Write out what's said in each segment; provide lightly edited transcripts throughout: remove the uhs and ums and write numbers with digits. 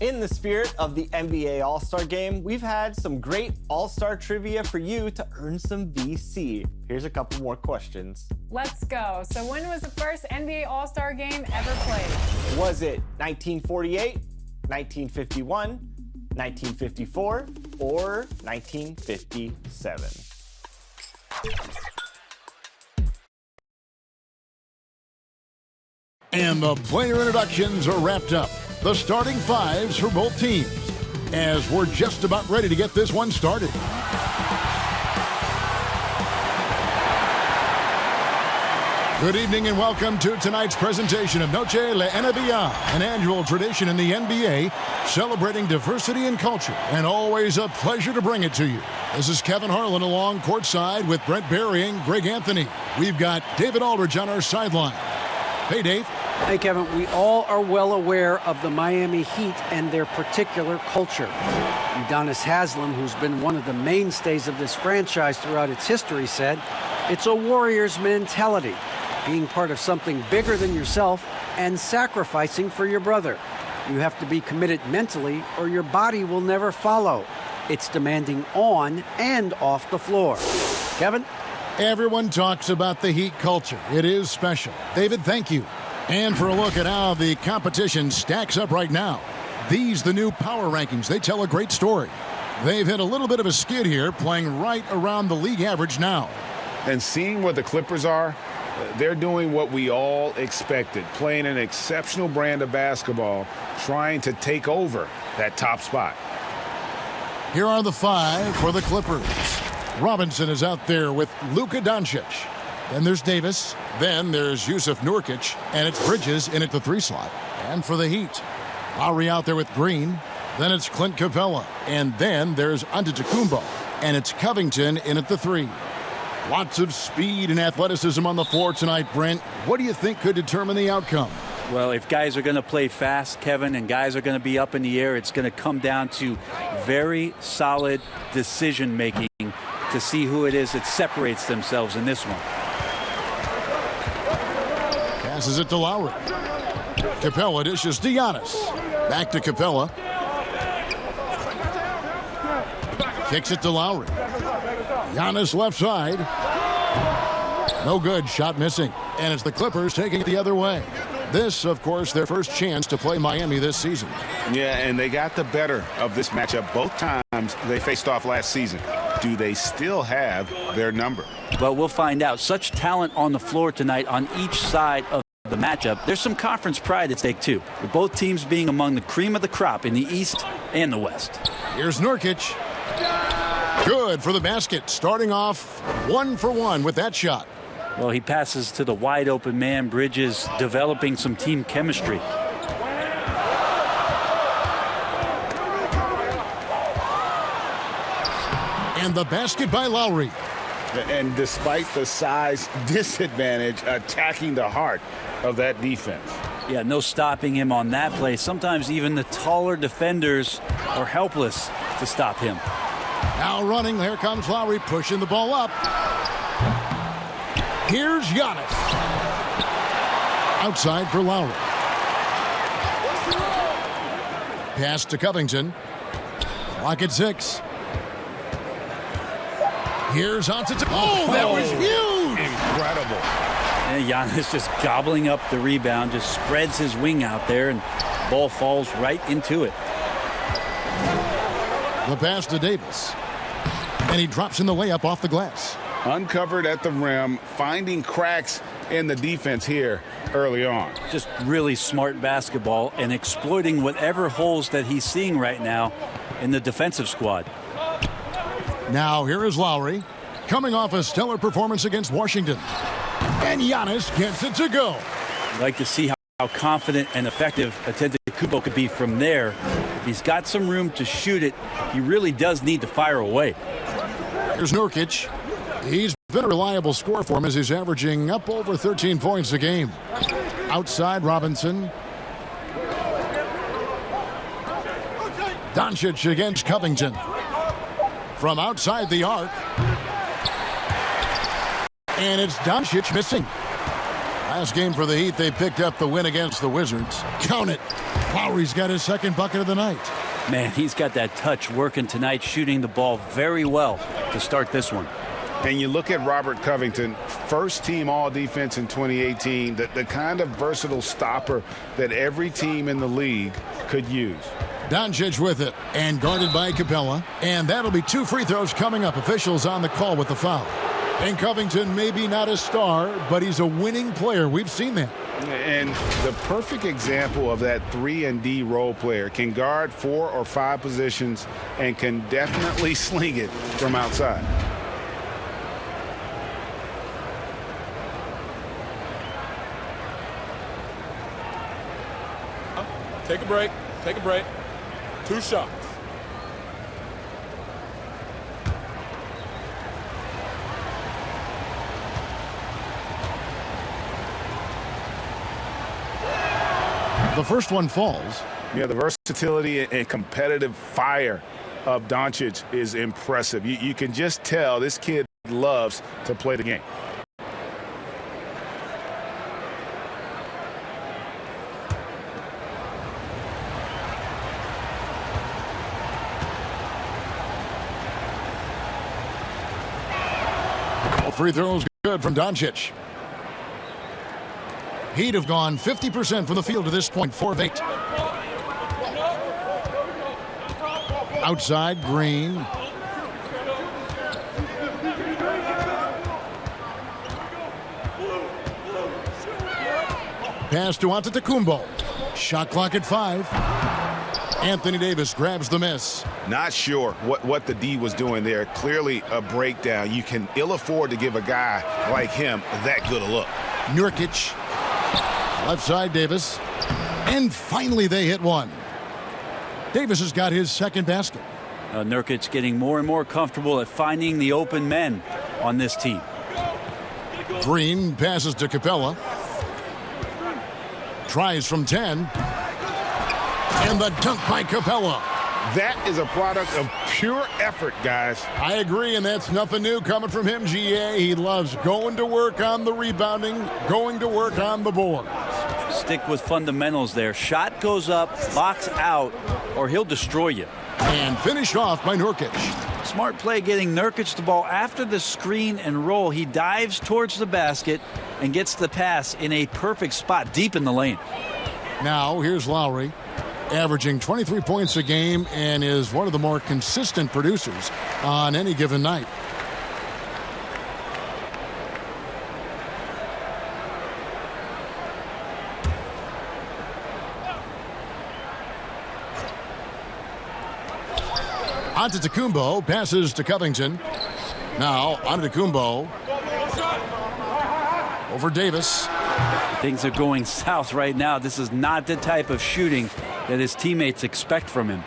In the spirit of the NBA All-Star Game, we've had some great All-Star trivia for you to earn some VC. Here's a couple more questions. Let's go. So when was the first NBA All-Star Game ever played? Was it 1948, 1951, 1954, or 1957? And the player introductions are wrapped up. The starting fives for both teams, as we're just about ready to get this one started. Good evening and welcome to tonight's presentation of Noche La IGNBA, an annual tradition in the NBA celebrating diversity and culture, and always a pleasure to bring it to you. This is Kevin Harlan along courtside with Brent Barry and Greg Anthony. We've got David Aldridge on our sideline. Hey, Dave. Hey, Kevin, we all are well aware of the Miami Heat and their particular culture. Udonis Haslem, who's been one of the mainstays of this franchise throughout its history, said, "It's a warrior's mentality, being part of something bigger than yourself and sacrificing for your brother. You have to be committed mentally or your body will never follow. It's demanding on and off the floor." Kevin? Everyone talks about the Heat culture. It is special. David, thank you. And for a look at how the competition stacks up right now, these the new power rankings. They tell a great story. They've hit a little bit of a skid here, playing right around the league average now. And seeing where the Clippers are, they're doing what we all expected, playing an exceptional brand of basketball, trying to take over that top spot. Here are the five for the Clippers. Robinson is out there with Luka Doncic. Then there's Davis. Then there's Yusuf Nurkic. And it's Bridges in at the 3 slot. And for the Heat, Lowry out there with Green. Then it's Clint Capella. And then there's Antetokounmpo. And it's Covington in at the 3. Lots of speed and athleticism on the floor tonight, Brent. What do you think could determine the outcome? Well, if guys are going to play fast, Kevin, and guys are going to be up in the air, it's going to come down to very solid decision-making to see who it is that separates themselves in this one. Passes it to Lowry. Capella dishes to Giannis. Back to Capella. Kicks it to Lowry. Giannis left side. No good. Shot missing. And it's the Clippers taking it the other way. This, of course, their first chance to play Miami this season. Yeah, and they got the better of this matchup both times they faced off last season. Do they still have their number? Well, we'll find out. Such talent on the floor tonight on each side of the matchup. There's some conference pride at stake, too, with both teams being among the cream of the crop in the East and the West. Here's Nurkic. Good for the basket. Starting off 1 for 1 with that shot. Well, he passes to the wide open man. Bridges developing some team chemistry. And the basket by Lowry. And despite the size disadvantage, attacking the heart of that defense. Yeah, no stopping him on that play. Sometimes even the taller defenders are helpless to stop him. Now running, there comes Lowry pushing the ball up. Here's Giannis. Outside for Lowry. Pass to Covington. Clock at 6. Here's Antetokounmpo. Oh, that was huge! Incredible. And Giannis just gobbling up the rebound, just spreads his wing out there, and ball falls right into it. The pass to Davis. And he drops in the layup off the glass. Uncovered at the rim, finding cracks in the defense here early on. Just really smart basketball and exploiting whatever holes that he's seeing right now in the defensive squad. Now here is Lowry, coming off a stellar performance against Washington. And Giannis gets it to go. I'd like to see how confident and effective Antetokounmpo could be from there. If he's got some room to shoot it, he really does need to fire away. Here's Nurkic. He's been a reliable scorer for him as he's averaging up over 13 points a game. Outside, Robinson. Doncic against Covington. From outside the arc. And it's Doncic missing. Last game for the Heat, they picked up the win against the Wizards. Count it. Lowry's got his second bucket of the night. Man, he's got that touch working tonight, shooting the ball very well to start this one. And you look at Robert Covington, first team all defense in 2018, the kind of versatile stopper that every team in the league could use. Doncic with it and guarded by Capella. And that'll be 2 free throws coming up. Officials on the call with the foul. And Covington maybe not a star, but he's a winning player. We've seen that. And the perfect example of that 3-and-D role player, can guard 4 or 5 positions and can definitely sling it from outside. Take a break. Take a break. 2 shots. The first one falls. Yeah, the versatility and competitive fire of Doncic is impressive. You can just tell this kid loves to play the game. Free throws good from Doncic. Heat have gone 50% from the field to this point, 4 of 8. Outside, Green. Pass to Antetokounmpo. Shot clock at 5. Anthony Davis grabs the miss. Not sure what the D was doing there. Clearly a breakdown. You can ill afford to give a guy like him that good a look. Nurkic. Left side, Davis. And finally they hit one. Davis has got his second basket. Nurkic getting more and more comfortable at finding the open men on this team. Green passes to Capella. Tries from 10. And the dunk by Capella. That is a product of pure effort, guys. I agree, and that's nothing new coming from him, GA. He loves going to work on the rebounding, going to work on the board. Stick with fundamentals there. Shot goes up, box out, or he'll destroy you. And finished off by Nurkic. Smart play getting Nurkic the ball after the screen and roll. He dives towards the basket and gets the pass in a perfect spot deep in the lane. Now, here's Lowry, averaging 23 points a game and is one of the more consistent producers on any given night. Antetokounmpo passes to Covington. Now Antetokounmpo over Davis. Things are going south right now. This is not the type of shooting that his teammates expect from him.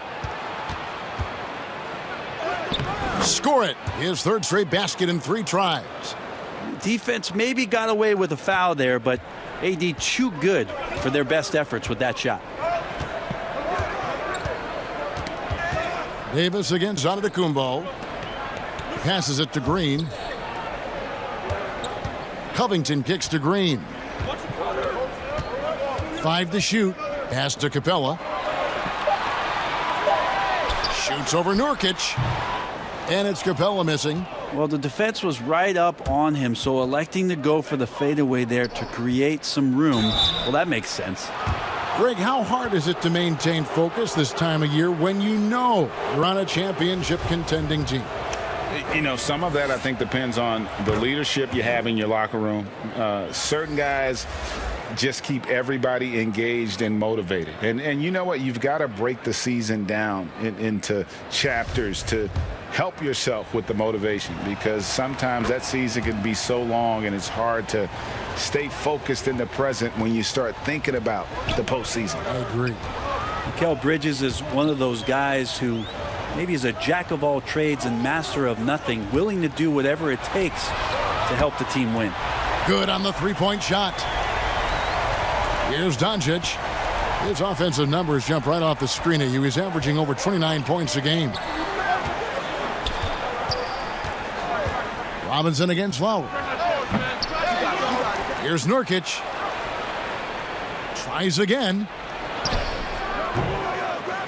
Score it. His third straight basket in 3 tries. Defense maybe got away with a foul there, but AD too good for their best efforts with that shot. Davis against Antetokounmpo. Passes it to Green. Covington kicks to Green. 5 to shoot. Pass to Capella. Shoots over Nurkic. And it's Capella missing. Well, the defense was right up on him, so electing to go for the fadeaway there to create some room, well, that makes sense. Greg, how hard is it to maintain focus this time of year when you know you're on a championship contending team? You know, some of that I think depends on the leadership you have in your locker room. Certain guys just keep everybody engaged and motivated. And you know what? You've got to break the season down into chapters to help yourself with the motivation, because sometimes that season can be so long and it's hard to stay focused in the present when you start thinking about the postseason. I agree. Mikal Bridges is one of those guys who maybe is a jack of all trades and master of nothing, willing to do whatever it takes to help the team win. Good on the three-point shot. Here's Doncic. His offensive numbers jump right off the screen at you. He's averaging over 29 points a game. Robinson against Lowry. Here's Nurkic. Tries again.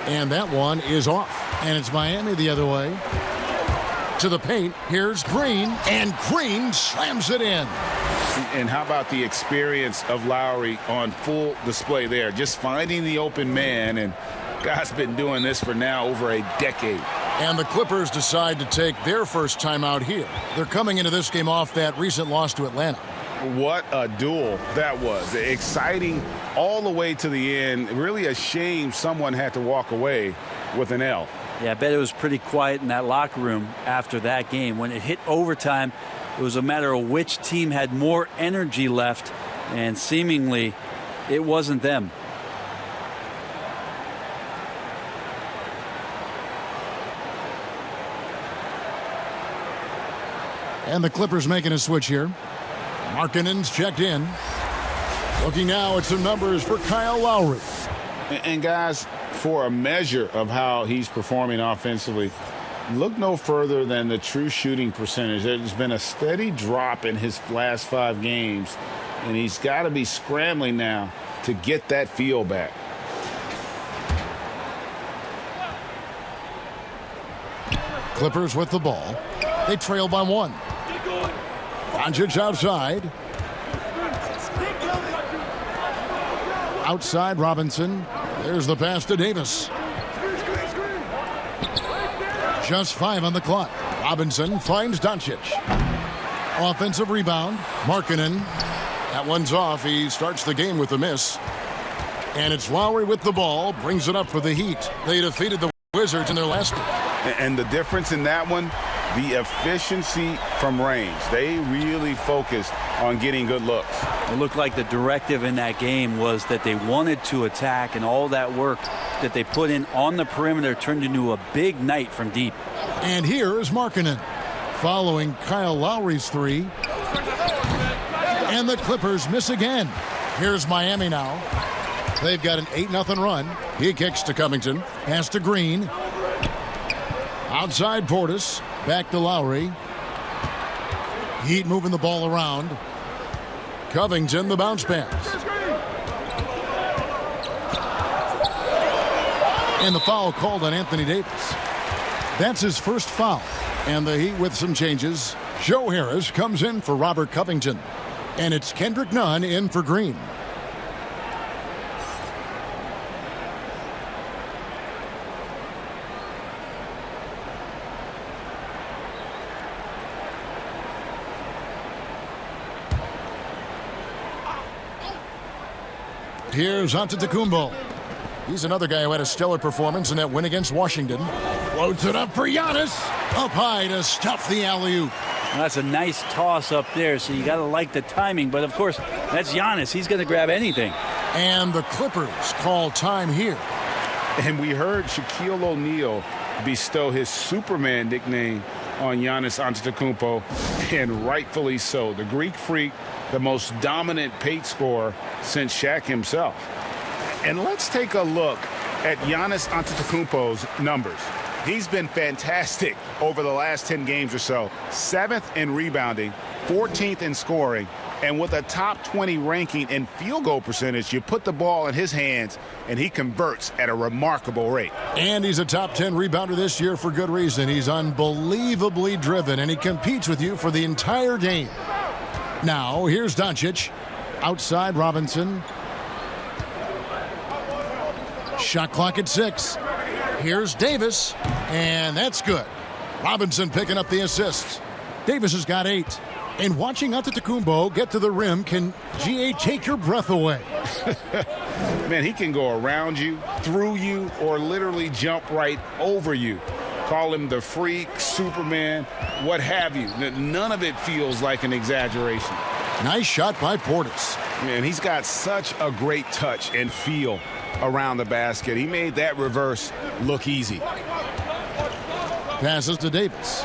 And that one is off. And it's Miami the other way. To the paint. Here's Green. And Green slams it in. And how about the experience of Lowry on full display there? Just finding the open man. And guy's been doing this for now over a decade. And the Clippers decide to take their first time out here. They're coming into this game off that recent loss to Atlanta. What a duel that was. Exciting all the way to the end. Really a shame someone had to walk away with an L. Yeah, I bet it was pretty quiet in that locker room after that game. When it hit overtime, it was a matter of which team had more energy left, and seemingly it wasn't them. And the Clippers making a switch here. Markkanen's checked in. Looking now at some numbers for Kyle Lowry. And guys, for a measure of how he's performing offensively, look no further than the true shooting percentage. There's been a steady drop in his last 5 games, and he's got to be scrambling now to get that feel back. Clippers with the ball. They trail by 1. Doncic outside. Outside Robinson. There's the pass to Davis. Just 5 on the clock. Robinson finds Doncic. Offensive rebound. Markkanen. That one's off. He starts the game with a miss. And it's Lowry with the ball. Brings it up for the Heat. They defeated the Wizards in their last game. And the difference in that one, the efficiency from range. They really focused on getting good looks. It looked like the directive in that game was that they wanted to attack, and all that work that they put in on the perimeter turned into a big night from deep. And here is Markkanen following Kyle Lowry's 3. And the Clippers miss again. Here's Miami now. They've got an 8-0 run. He kicks to Covington. Pass to Green. Outside Portis. Back to Lowry. Heat moving the ball around. Covington, the bounce pass. And the foul called on Anthony Davis. That's his first foul. And the Heat with some changes. Joe Harris comes in for Robert Covington. And it's Kendrick Nunn in for Green. Here's Antetokounmpo. He's another guy who had a stellar performance in that win against Washington. Floats it up for Giannis. Up high to stuff the alley-oop. That's a nice toss up there, so you got to like the timing. But, of course, that's Giannis. He's going to grab anything. And the Clippers call time here. And we heard Shaquille O'Neal bestow his Superman nickname on Giannis Antetokounmpo, and rightfully so. The Greek Freak, the most dominant paint scorer since Shaq himself. And let's take a look at Giannis Antetokounmpo's numbers. He's been fantastic over the last 10 games or so. 7th in rebounding, 14th in scoring, and with a top 20 ranking in field goal percentage, you put the ball in his hands and he converts at a remarkable rate. And he's a top 10 rebounder this year for good reason. He's unbelievably driven, and he competes with you for the entire game. Now, here's Doncic. Outside Robinson. Shot clock at 6. Here's Davis, and that's good. Robinson picking up the assists. Davis has got 8. And watching Antetokounmpo get to the rim can, take your breath away. Man, he can go around you, through you, or literally jump right over you. Call him the Freak, Superman, what have you. None of it feels like an exaggeration. Nice shot by Portis. Man, he's got such a great touch and feel around the basket. He made that reverse look easy. Passes to Davis.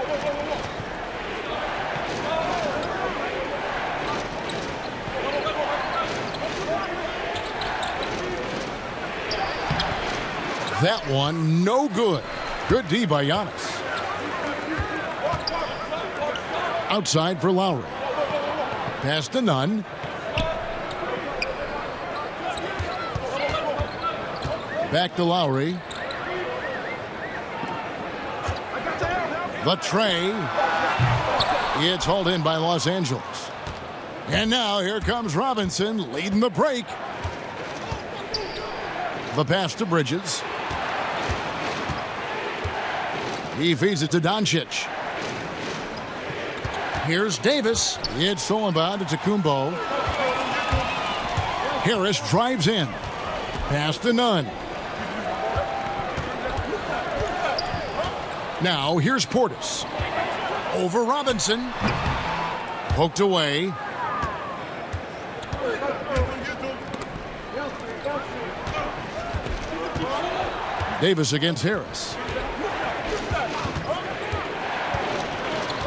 That one, no good. Good D by Giannis. Outside for Lowry. Pass to Nunn. Back to Lowry. The tray. It's hauled in by Los Angeles. And now here comes Robinson leading the break. The pass to Bridges. He feeds it to Doncic. Here's Davis. It's stolen by Antetokounmpo. Harris drives in. Pass to Nunn. Now here's Portis. Over Robinson. Poked away. Davis against Harris.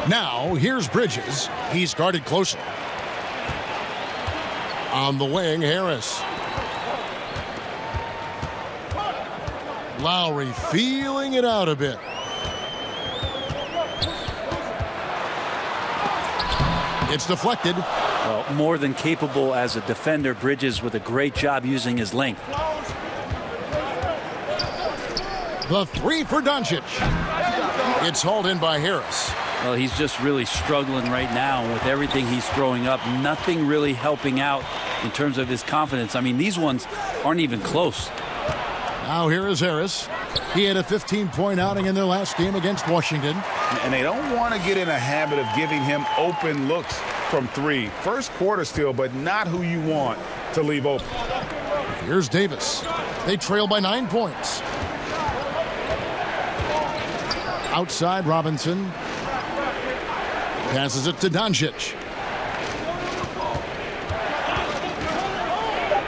Now here's Bridges. He's guarded closely. On the wing, Harris. Lowry feeling it out a bit. It's deflected. Well, more than capable as a defender, Bridges with a great job using his length. The three for Doncic. It's hauled in by Harris. Well, he's just really struggling right now with everything he's throwing up. Nothing really helping out in terms of his confidence. I mean, these ones aren't even close. Now here is Harris. He had a 15-point outing in their last game against Washington. And they don't want to get in a habit of giving him open looks from three. First quarter still, but not who you want to leave open. Here's Davis. They trail by 9 points. Outside Robinson. Passes it to Doncic.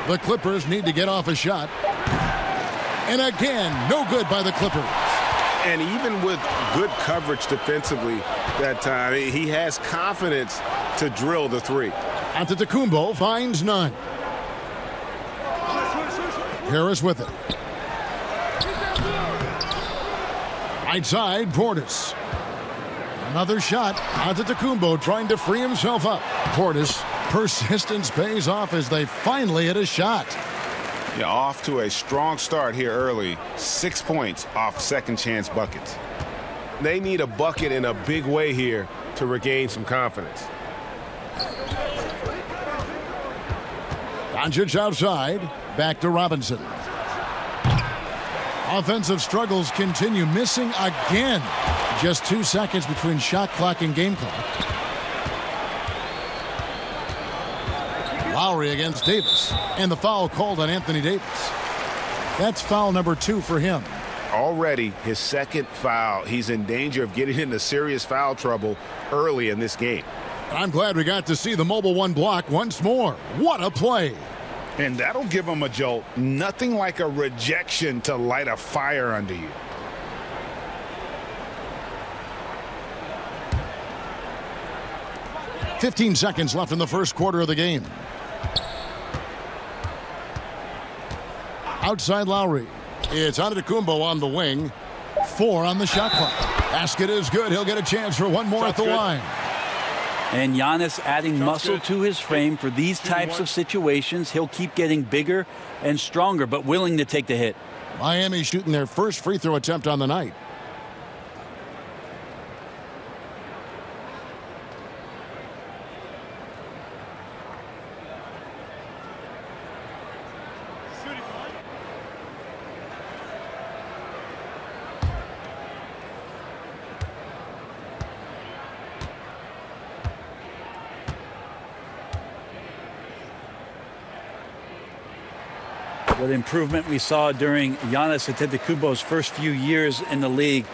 The Clippers need to get off a shot. And again, no good by the Clippers. And even with good coverage defensively that time, he has confidence to drill the three. Antetokounmpo finds none. Harris with it. Right side, Portis. Another shot. Antetokounmpo trying to free himself up. Portis, persistence pays off as they finally hit a shot. Yeah, off to a strong start here early. 6 points off second chance buckets. They need a bucket in a big way here to regain some confidence. Doncic outside. Back to Robinson. Offensive struggles continue. Missing again. Just 2 seconds between shot clock and game clock. Lowry against Davis. And the foul called on Anthony Davis. That's foul number 2 for him. Already his second foul. He's in danger of getting into serious foul trouble early in this game. I'm glad we got to see the mobile one block once more. What a play. And that'll give him a jolt. Nothing like a rejection to light a fire under you. "15 seconds left in the first quarter of the game. Outside Lowry. It's Antetokounmpo on the wing. 4 on the shot clock. Basket is good. He'll get a chance for one more at the line. And Giannis adding muscle to his frame for these types of situations. He'll keep getting bigger and stronger, but willing to take the hit. Miami shooting their first free throw attempt on the night. What improvement we saw during Giannis Antetokounmpo's first few years in the league.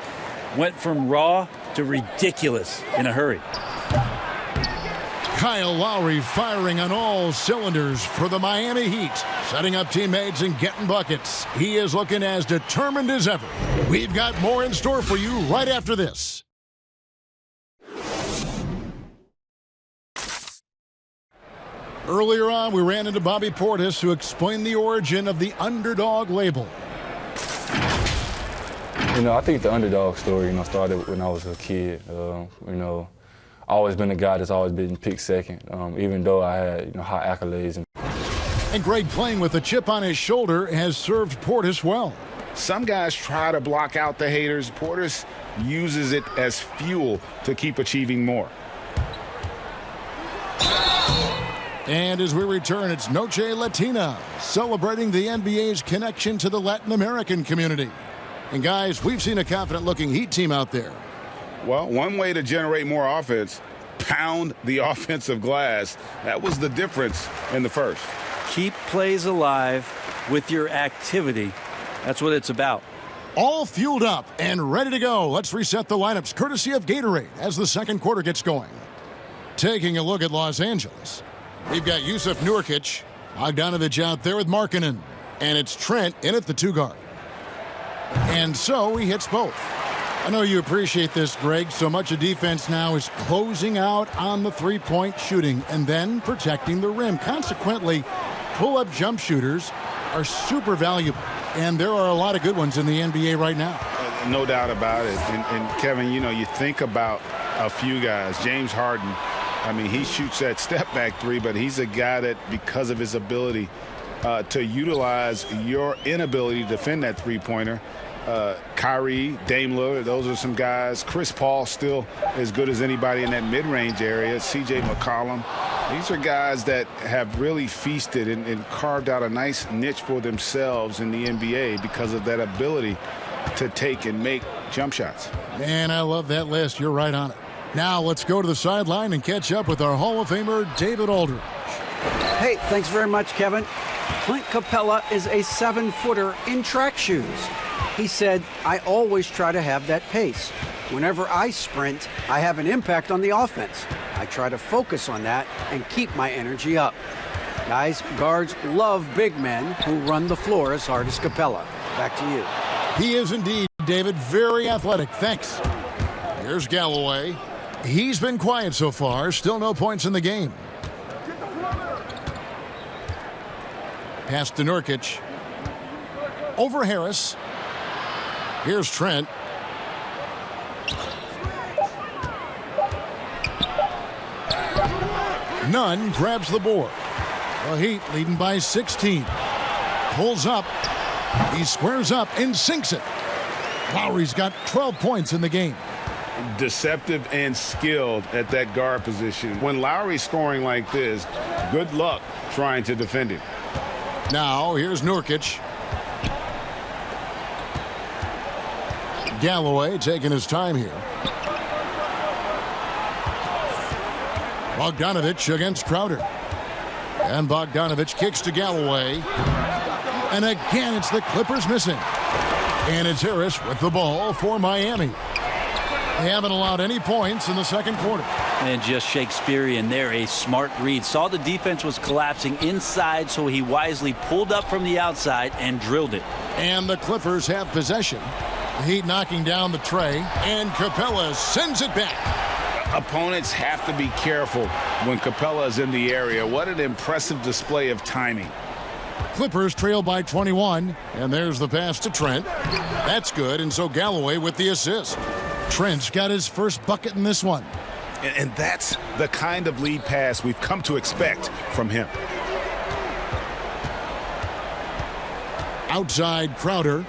Went from raw to ridiculous in a hurry. Kyle Lowry firing on all cylinders for the Miami Heat. Setting up teammates and getting buckets. He is looking as determined as ever. We've got more in store for you right after this. Earlier on, we ran into Bobby Portis, who explained the origin of the underdog label. I think the underdog story, started when I was a kid. I've always been a guy that's always been picked second, even though I had, high accolades. And Greg, playing with a chip on his shoulder, has served Portis well. Some guys try to block out the haters. Portis uses it as fuel to keep achieving more. And as we return, it's Noche Latina, celebrating the NBA's connection to the Latin American community. And guys, we've seen a confident-looking Heat team out there. Well, one way to generate more offense, pound the offensive glass. That was the difference in the first. Keep plays alive with your activity. That's what it's about. All fueled up and ready to go. Let's reset the lineups courtesy of Gatorade as the second quarter gets going. Taking a look at Los Angeles, we've got Jusuf Nurkic, Bogdanovic out there with Markkanen, and it's Trent in at the 2 guard. And so he hits both. I know you appreciate this, Greg. So much of defense now is closing out on the three-point shooting and then protecting the rim. Consequently, pull-up jump shooters are super valuable, and there are a lot of good ones in the NBA right now. No doubt about it. And Kevin, you know, you think about a few guys. James Harden, I mean, he shoots that step-back three, but he's a guy that, because of his ability to utilize your inability to defend that three-pointer, Kyrie, Dame Lillard, those are some guys. Chris Paul still as good as anybody in that mid-range area. C.J. McCollum. These are guys that have really feasted and carved out a nice niche for themselves in the NBA because of that ability to take and make jump shots. Man, I love that list. You're right on it. Now let's go to the sideline and catch up with our Hall of Famer, David Aldridge. Hey, thanks very much, Kevin. Clint Capella is a 7-footer in track shoes. He said, I always try to have that pace. Whenever I sprint, I have an impact on the offense. I try to focus on that and keep my energy up. Guys, guards love big men who run the floor as hard as Capella. Back to you. He is indeed, David, very athletic. Thanks. Here's Galloway. He's been quiet so far. Still no points in the game. Pass to Nurkic. Over Harris. Here's Trent. Nunn grabs the board. The Heat leading by 16. Pulls up. He squares up and sinks it. Lowry's got 12 points in the game. Deceptive and skilled at that guard position. When Lowry's scoring like this, good luck trying to defend him. Now, here's Nurkic. Galloway taking his time here. Bogdanovic against Crowder. And Bogdanovic kicks to Galloway. And again, it's the Clippers missing. And it's Harris with the ball for Miami. They haven't allowed any points in the second quarter. And just Shakespearean there, a smart read. Saw the defense was collapsing inside, so he wisely pulled up from the outside and drilled it. And the Clippers have possession. The Heat knocking down the tray, and Capella sends it back. Opponents have to be careful when Capella is in the area. What an impressive display of timing. Clippers trail by 21, and there's the pass to Trent. That's good, and so Galloway with the assist. Trent's got his first bucket in this one. And that's the kind of lead pass we've come to expect from him. Outside Crowder.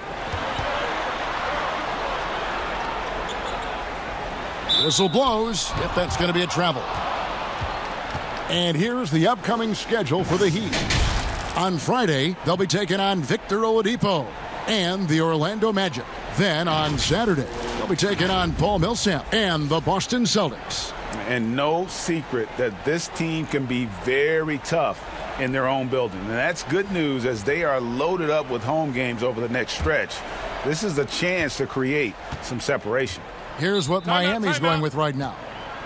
Whistle blows. Yep, that's going to be a travel. And here's the upcoming schedule for the Heat. On Friday, they'll be taking on Victor Oladipo and the Orlando Magic. Then on Saturday, they'll be taking on Paul Millsap and the Boston Celtics. And no secret that this team can be very tough in their own building. And that's good news as they are loaded up with home games over the next stretch. This is a chance to create some separation. Here's what Miami's going with right now.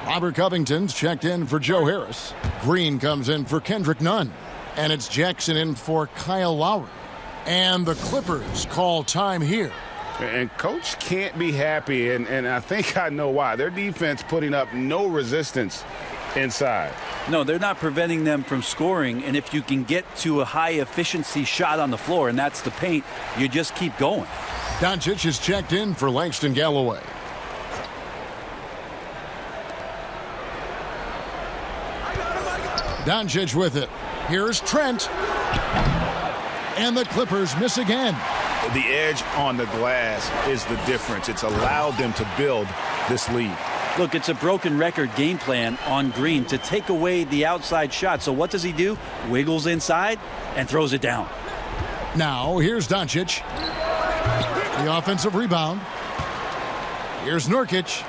Robert Covington's checked in for Joe Harris. Green comes in for Kendrick Nunn. And it's Jackson in for Kyle Lowry. And the Clippers call time here. And Coach can't be happy, and I think I know why. Their defense putting up no resistance inside. No, they're not preventing them from scoring, and if you can get to a high-efficiency shot on the floor, and that's the paint, you just keep going. Doncic is checked in for Langston Galloway. Doncic with it. Here's Trent. And the Clippers miss again. The edge on the glass is the difference. It's allowed them to build this lead. Look, it's a broken record game plan on Green to take away the outside shot. So what does he do? Wiggles inside and throws it down. Now, here's Doncic. The offensive rebound. Here's Nurkic.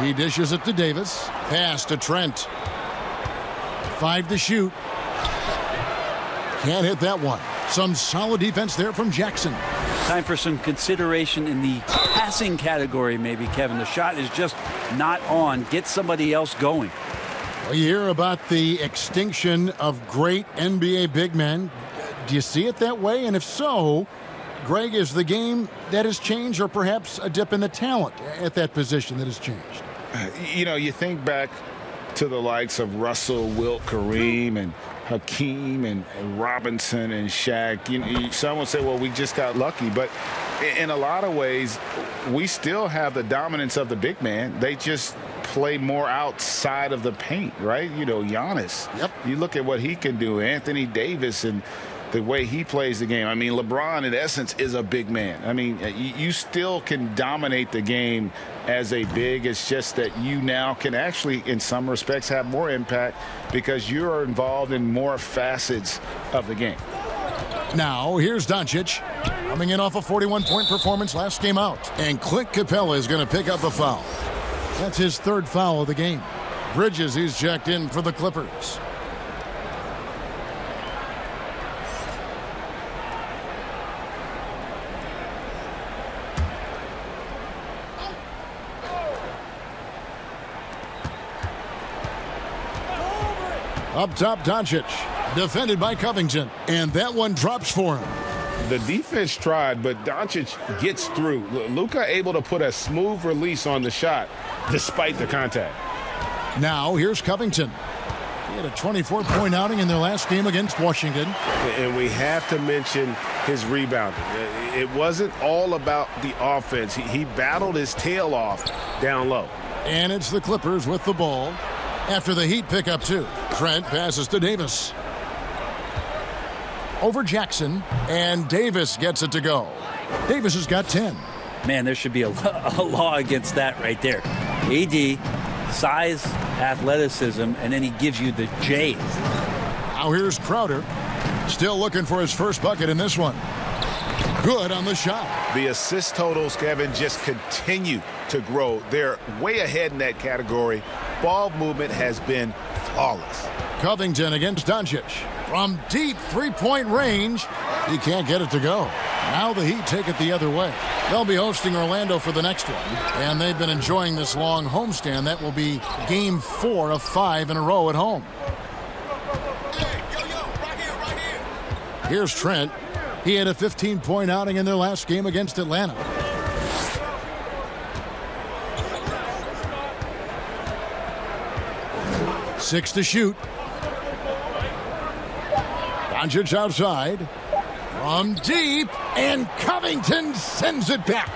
He dishes it to Davis. Pass to Trent. 5 to shoot. Can't hit that one. Some solid defense there from Jackson. Time for some consideration in the passing category, maybe, Kevin. The shot is just not on. Get somebody else going. Well, you hear about the extinction of great NBA big men. Do you see it that way? And if so, Greg, is the game that has changed, or perhaps a dip in the talent at that position that has changed? You know, you think back to the likes of Russell, Wilt, Kareem, and Hakeem, and Robinson, and Shaq. You know, some would say, well, we just got lucky. But in a lot of ways, we still have the dominance of the big man. They just play more outside of the paint, right? You know, Giannis. Yep. You look at what he can do. Anthony Davis and the way he plays the game. I mean, LeBron, in essence, is a big man. I mean, you still can dominate the game as a big. It's just that you now can actually, in some respects, have more impact because you're involved in more facets of the game. Now, here's Doncic, coming in off a 41-point performance last game out. And Clint Capella is going to pick up a foul. That's his 3rd foul of the game. Bridges, he's checked in for the Clippers. Up top, Doncic, defended by Covington, and that one drops for him. The defense tried, but Doncic gets through. Luka able to put a smooth release on the shot despite the contact. Now, here's Covington. He had a 24-point outing in their last game against Washington. And we have to mention his rebounding. It wasn't all about the offense. He battled his tail off down low. And it's the Clippers with the ball after the Heat pick up 2. Trent passes to Davis. Over Jackson, and Davis gets it to go. Davis has got 10. Man, there should be a law against that right there. AD, size, athleticism, and then he gives you the J. Now here's Crowder. Still looking for his first bucket in this one. Good on the shot. The assist totals, Kevin, just continue to grow. They're way ahead in that category. Ball movement has been flawless. Covington against Doncic. From deep three-point range, he can't get it to go. Now the Heat take it the other way. They'll be hosting Orlando for the next one, and they've been enjoying this long homestand. That will be game 4 of 5 in a row at home. Here's Trent. He had a 15-point outing in their last game against Atlanta. Six to shoot. Doncic outside. From deep, and Covington sends it back.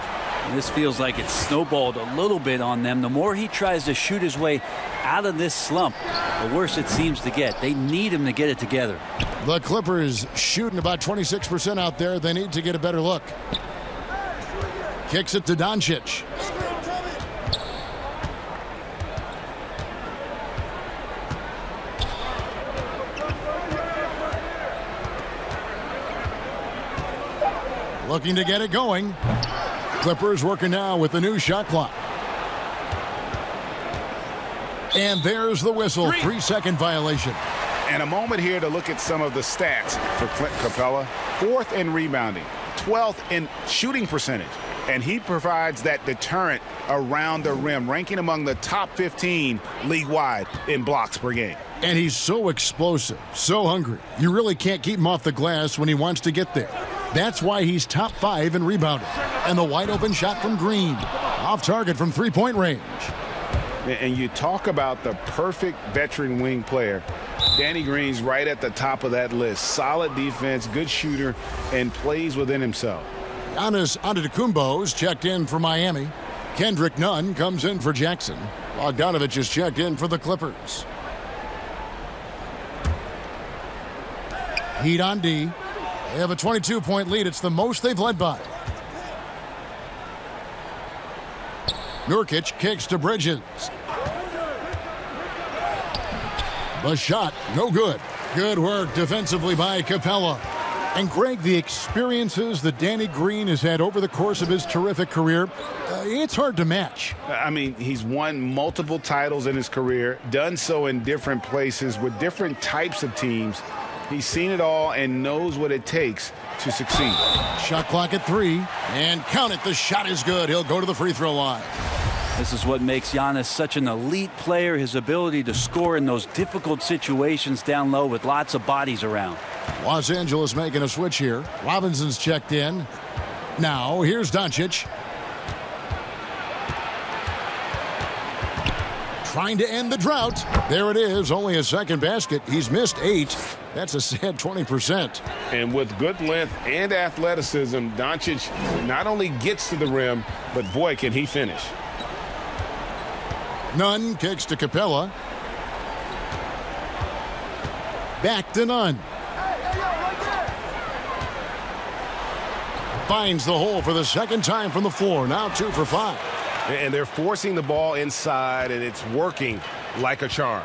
And this feels like it's snowballed a little bit on them. The more he tries to shoot his way out of this slump, the worse it seems to get. They need him to get it together. The Clippers shooting about 26% out there. They need to get a better look. Kicks it to Doncic. Looking to get it going. Clippers working now with the new shot clock. And there's the whistle. 3-second violation. And a moment here to look at some of the stats for Clint Capella. 4th in rebounding, 12th in shooting percentage. And he provides that deterrent around the rim, ranking among the top 15 league-wide in blocks per game. And he's so explosive, so hungry. You really can't keep him off the glass when he wants to get there. That's why he's top 5 in rebounding. And the wide open shot from Green. Off target from 3-point range. And you talk about the perfect veteran wing player. Danny Green's right at the top of that list. Solid defense, good shooter, and plays within himself. Giannis Antetokounmpo's checked in for Miami. Kendrick Nunn comes in for Jackson. Bogdanovich is checked in for the Clippers. Heat on D. They have a 22-point lead. It's the most they've led by. Nurkic kicks to Bridges. The shot, no good. Good work defensively by Capella. And Greg, the experiences that Danny Green has had over the course of his terrific career, it's hard to match. I mean, he's won multiple titles in his career, done so in different places with different types of teams. He's seen it all and knows what it takes to succeed. Shot clock at 3, and count it, the shot is good. He'll go to the free throw line. This is what makes Giannis such an elite player, his ability to score in those difficult situations down low with lots of bodies around. Los Angeles making a switch here. Robinson's checked in. Now, here's Doncic. Trying to end the drought. There it is, only a second basket. He's missed 8. That's a sad 20%. And with good length and athleticism, Doncic not only gets to the rim, but boy, can he finish. Nunn kicks to Capella. Back to Nunn. Finds the hole for the second time from the floor. Now 2 for 5. And they're forcing the ball inside, and it's working like a charm.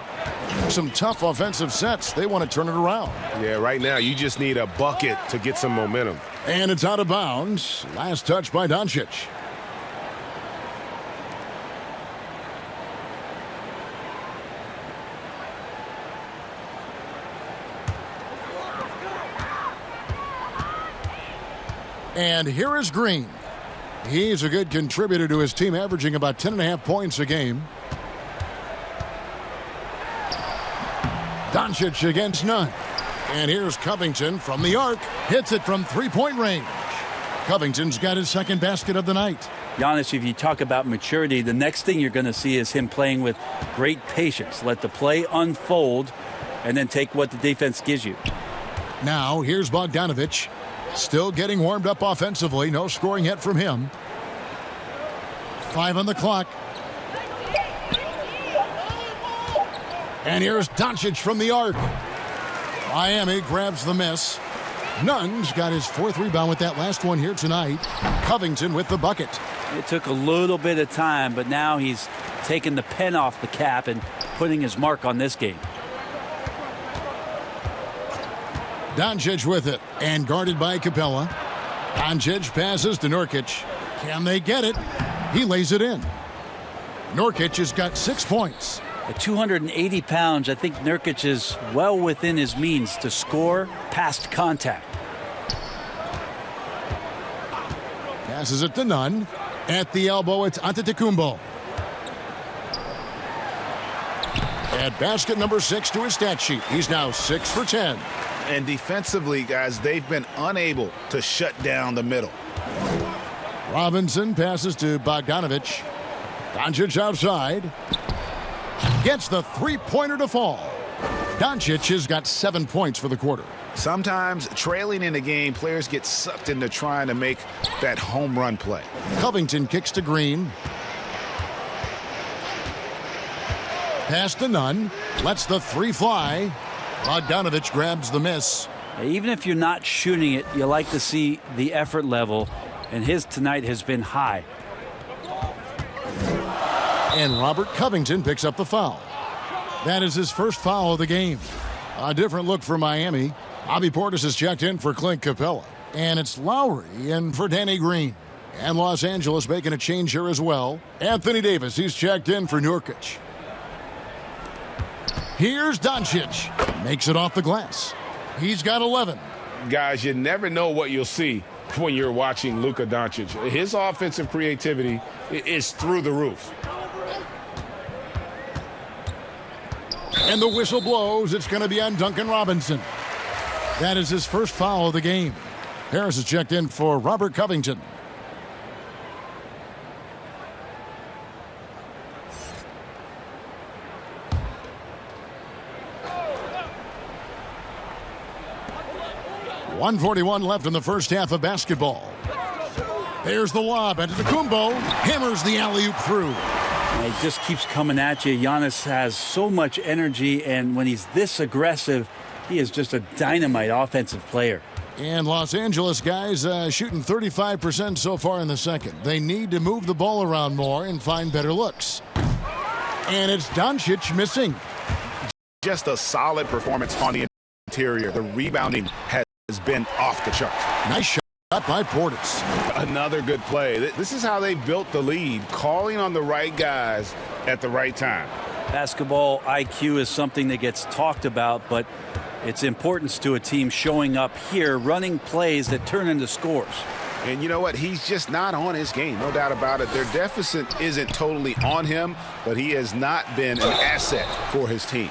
Some tough offensive sets. They want to turn it around. Yeah, right now you just need a bucket to get some momentum. And it's out of bounds. Last touch by Doncic. And here is Green. He's a good contributor to his team, averaging about 10.5 points a game. Doncic against Nunn. And here's Covington from the arc. Hits it from three-point range. Covington's got his second basket of the night. Giannis, if you talk about maturity, the next thing you're going to see is him playing with great patience. Let the play unfold and then take what the defense gives you. Now, here's Bogdanovic. Still getting warmed up offensively. No scoring yet from him. 5 on the clock. And here's Doncic from the arc. Miami grabs the miss. Nunn's got his 4th rebound with that last one here tonight. Covington with the bucket. It took a little bit of time, but now he's taking the pen off the cap and putting his mark on this game. Doncic with it, and guarded by Capella. Doncic passes to Nurkic. Can they get it? He lays it in. Nurkic has got 6 points. At 280 pounds, I think Nurkic is well within his means to score past contact. Passes it to Nunn. At the elbow, it's Antetokounmpo. Add basket number 6 to his stat sheet. He's now 6 for 10. And defensively, guys, they've been unable to shut down the middle. Robinson passes to Bogdanovic. Doncic outside. Gets the three-pointer to fall. Doncic has got 7 points for the quarter. Sometimes trailing in a game, players get sucked into trying to make that home run play. Covington kicks to Green. Pass to Nunn. Lets the 3 fly. Bogdanovic grabs the miss. Even if you're not shooting it, you like to see the effort level, and his tonight has been high. And Robert Covington picks up the foul. That is his first foul of the game. A different look for Miami. Bobby Portis has checked in for Clint Capella. And it's Lowry in for Danny Green. And Los Angeles making a change here as well. Anthony Davis, he's checked in for Nurkic. Here's Doncic. Makes it off the glass. He's got 11. Guys, you never know what you'll see when you're watching Luka Doncic. His offensive creativity is through the roof. And the whistle blows. It's going to be on Duncan Robinson. That is his first foul of the game. Harris has checked in for Robert Covington. .141 left in the first half of basketball. There's the lob, and Antetokounmpo hammers the alley-oop through. It just keeps coming at you. Giannis has so much energy, and when he's this aggressive, He is just a dynamite offensive player. And Los Angeles guys shooting 35% so far in the second. They need to move the ball around more and find better looks. And it's Doncic missing. Just a solid performance on the interior. The rebounding has been off the charts. Nice shot by Portis. Another good play. This is how they built the lead, calling on the right guys at the right time. Basketball IQ is something that gets talked about, but its importance to a team showing up here, running plays that turn into scores. And you know what? He's just not on his game, no doubt about it. Their deficit isn't totally on him, but he has not been an asset for his team.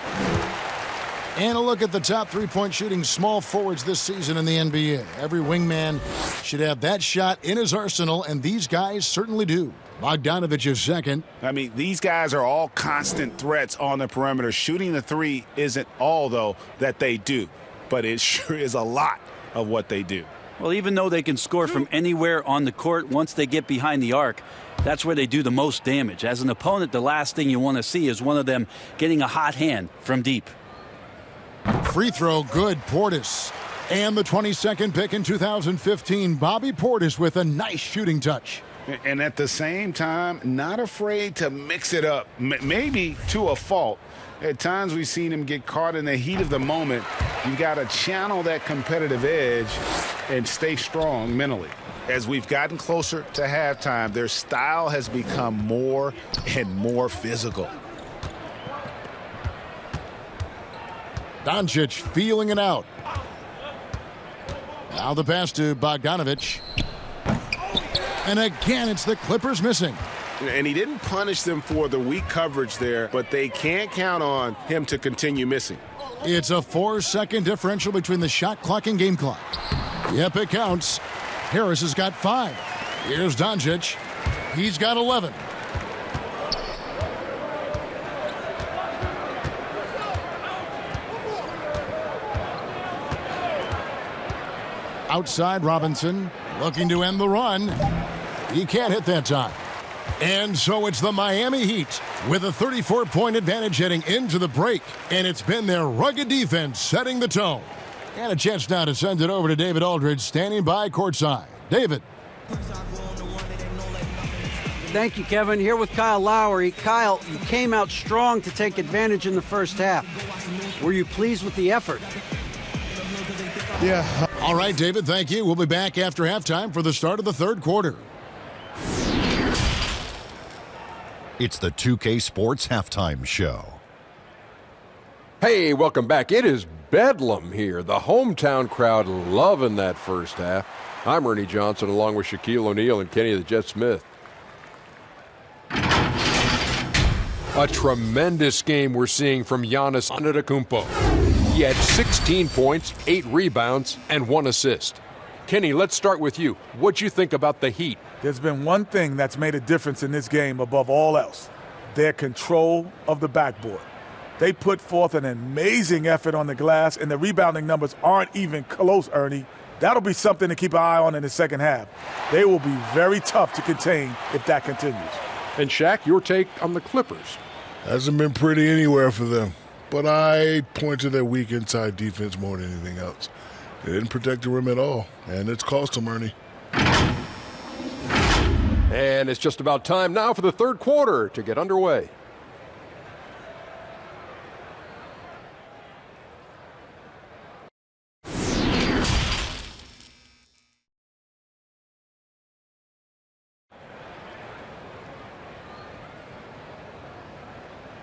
And a look at the top three-point shooting small forwards this season in the NBA. Every wingman should have that shot in his arsenal, and these guys certainly do. Bogdanovich is second. I mean, these guys are all constant threats on the perimeter. Shooting the three isn't all, though, that they do, but it sure is a lot of what they do. Well, even though they can score from anywhere on the court, once they get behind the arc, that's where they do the most damage. As an opponent, the last thing you want to see is one of them getting a hot hand from deep. Free throw good, Portis. And the 22nd pick in 2015, Bobby Portis with a nice shooting touch. And at the same time, not afraid to mix it up, maybe to a fault. At times we've seen him get caught in the heat of the moment. You've got to channel that competitive edge and stay strong mentally. As we've gotten closer to halftime, their style has become more and more physical. Doncic feeling it out. Now the pass to Bogdanovich. And again, it's the Clippers missing. And he didn't punish them for the weak coverage there, but they can't count on him to continue missing. It's a 4-second differential between the shot clock and game clock. Yep, it counts. Harris has got 5. Here's Doncic. He's got 11. Outside, Robinson looking to end the run. He can't hit that time. And so it's the Miami Heat with a 34-point advantage heading into the break. And it's been their rugged defense setting the tone. And a chance now to send it over to David Aldridge standing by courtside. David. Thank you, Kevin. Here with Kyle Lowry. Kyle, you came out strong to take advantage in the first half. Were you pleased with the effort? Yeah. All right, David, thank you. We'll be back after halftime for the start of the third quarter. It's the 2K Sports Halftime Show. Hey, welcome back. It is bedlam here. The hometown crowd loving that first half. I'm Ernie Johnson along with Shaquille O'Neal and Kenny the Jet Smith. A tremendous game we're seeing from Giannis Antetokounmpo. He had 16 points, 8 rebounds, and 1 assist. Kenny, let's start with you. What'd you think about the Heat? There's been one thing that's made a difference in this game above all else: their control of the backboard. They put forth an amazing effort on the glass, and the rebounding numbers aren't even close, Ernie. That'll be something to keep an eye on in the second half. They will be very tough to contain if that continues. And Shaq, your take on the Clippers? Hasn't been pretty anywhere for them, but I point to their weak inside defense more than anything else. They didn't protect the rim at all, and it's cost them, Ernie. And it's just about time now for the third quarter to get underway.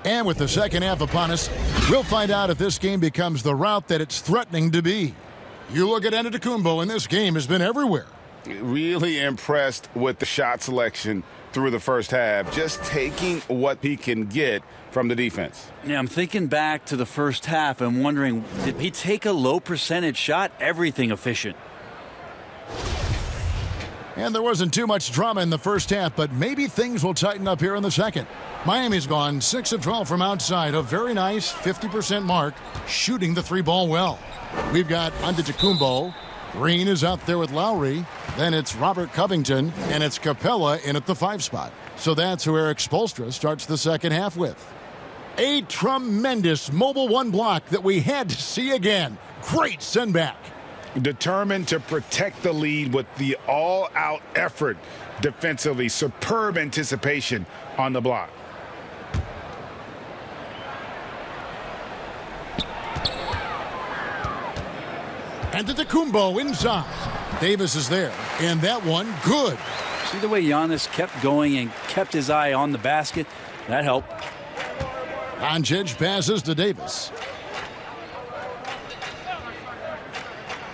And with the second half upon us, we'll find out if this game becomes the route that it's threatening to be. You look at Antetokounmpo, and this game has been everywhere. Really impressed with the shot selection through the first half, just taking what he can get from the defense. Yeah, I'm thinking back to the first half and wondering, did he take a low percentage shot? Everything efficient. And there wasn't too much drama in the first half, but maybe things will tighten up here in the second. Miami's gone 6 of 12 from outside, a very nice 50% mark, shooting the 3-ball well. We've got Antetokounmpo. Green is out there with Lowry. Then it's Robert Covington, and it's Capella in at the 5 spot. So that's who Eric Spoelstra starts the second half with. A tremendous Mobile One block that we had to see again. Great send back. Determined to protect the lead with the all-out effort defensively. Superb anticipation on the block. And Antetokounmpo inside. Davis is there, and that one good. See the way Giannis kept going and kept his eye on the basket? That helped. Doncic passes to Davis.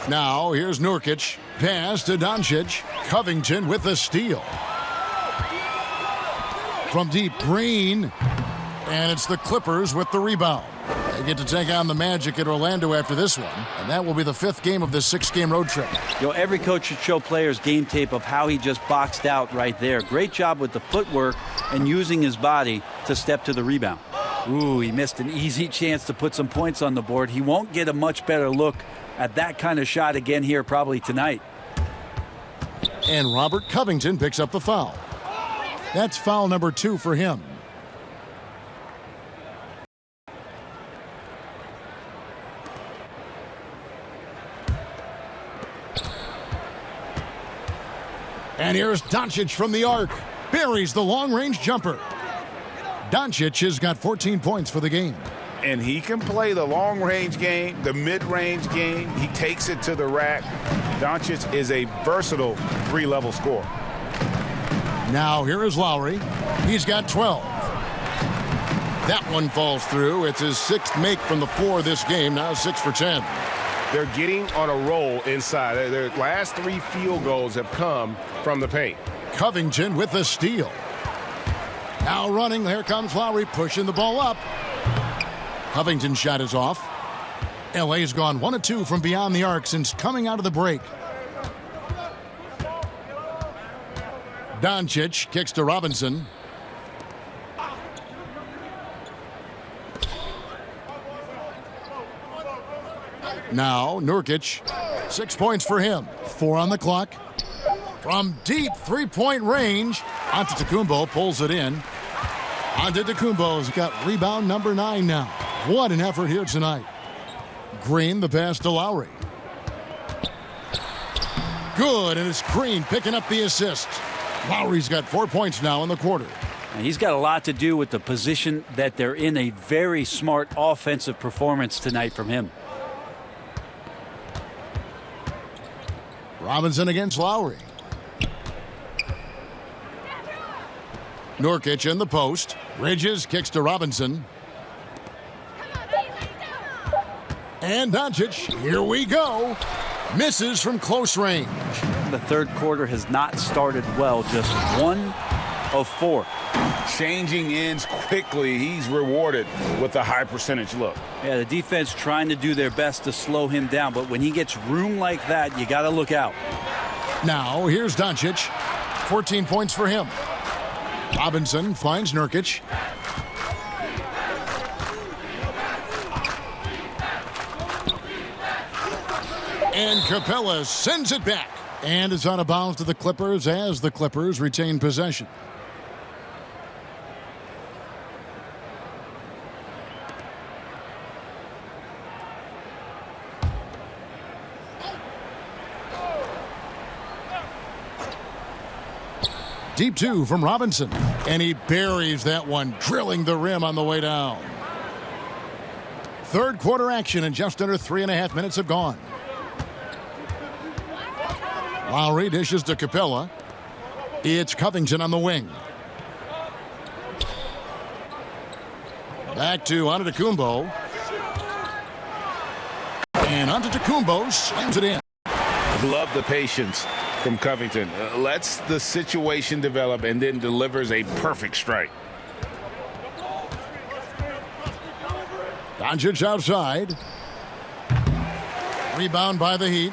Now here's Nurkic. Pass to Doncic. Covington with the steal. From deep, Green. And it's the Clippers with the rebound. They get to take on the Magic at Orlando after this one, and that will be the 5th game of this 6-game road trip. Every coach should show players game tape of how he just boxed out right there. Great job with the footwork and using his body to step to the rebound. Ooh, he missed an easy chance to put some points on the board. He won't get a much better look at that kind of shot again here probably tonight. And Robert Covington picks up the foul. That's foul number 2 for him. And here's Doncic from the arc. Buries the long-range jumper. Doncic has got 14 points for the game. And he can play the long-range game, the mid-range game. He takes it to the rack. Doncic is a versatile 3-level scorer. Now here is Lowry. He's got 12. That one falls through. It's his 6th make from the floor this game. Now 6 for 10. They're getting on a roll inside. Their last 3 field goals have come from the paint. Covington with the steal. Now running. Here comes Lowry pushing the ball up. Covington's shot is off. LA's gone 1 of 2 from beyond the arc since coming out of the break. Doncic kicks to Robinson. Now Nurkic, 6 points for him. 4 on the clock. From deep 3-point range, Antetokounmpo pulls it in. Antetokounmpo's got rebound number 9 now. What an effort here tonight. Green, the pass to Lowry. Good, and it's Green picking up the assist. Lowry's got 4 points now in the quarter. And he's got a lot to do with the position that they're in. A very smart offensive performance tonight from him. Robinson against Lowry. Nurkic in the post. Bridges kicks to Robinson. And Doncic, here we go. Misses from close range. The third quarter has not started well. Just 1 of 4. Changing ends quickly. He's rewarded with a high percentage look. Yeah, the defense trying to do their best to slow him down, but when he gets room like that, you got to look out. Now here's Doncic. 14 points for him. Robinson finds Nurkic. And Capella sends it back. And it's out of bounds to the Clippers as the Clippers retain possession. Deep 2 from Robinson. And he buries that one, drilling the rim on the way down. Third quarter action, and just under 3.5 minutes have gone. Lowry dishes to Capella. It's Covington on the wing. Back to Antetokounmpo. And Antetokounmpo slams it in. Love the patience from Covington. Lets the situation develop and then delivers a perfect strike. Doncic outside. Rebound by the Heat.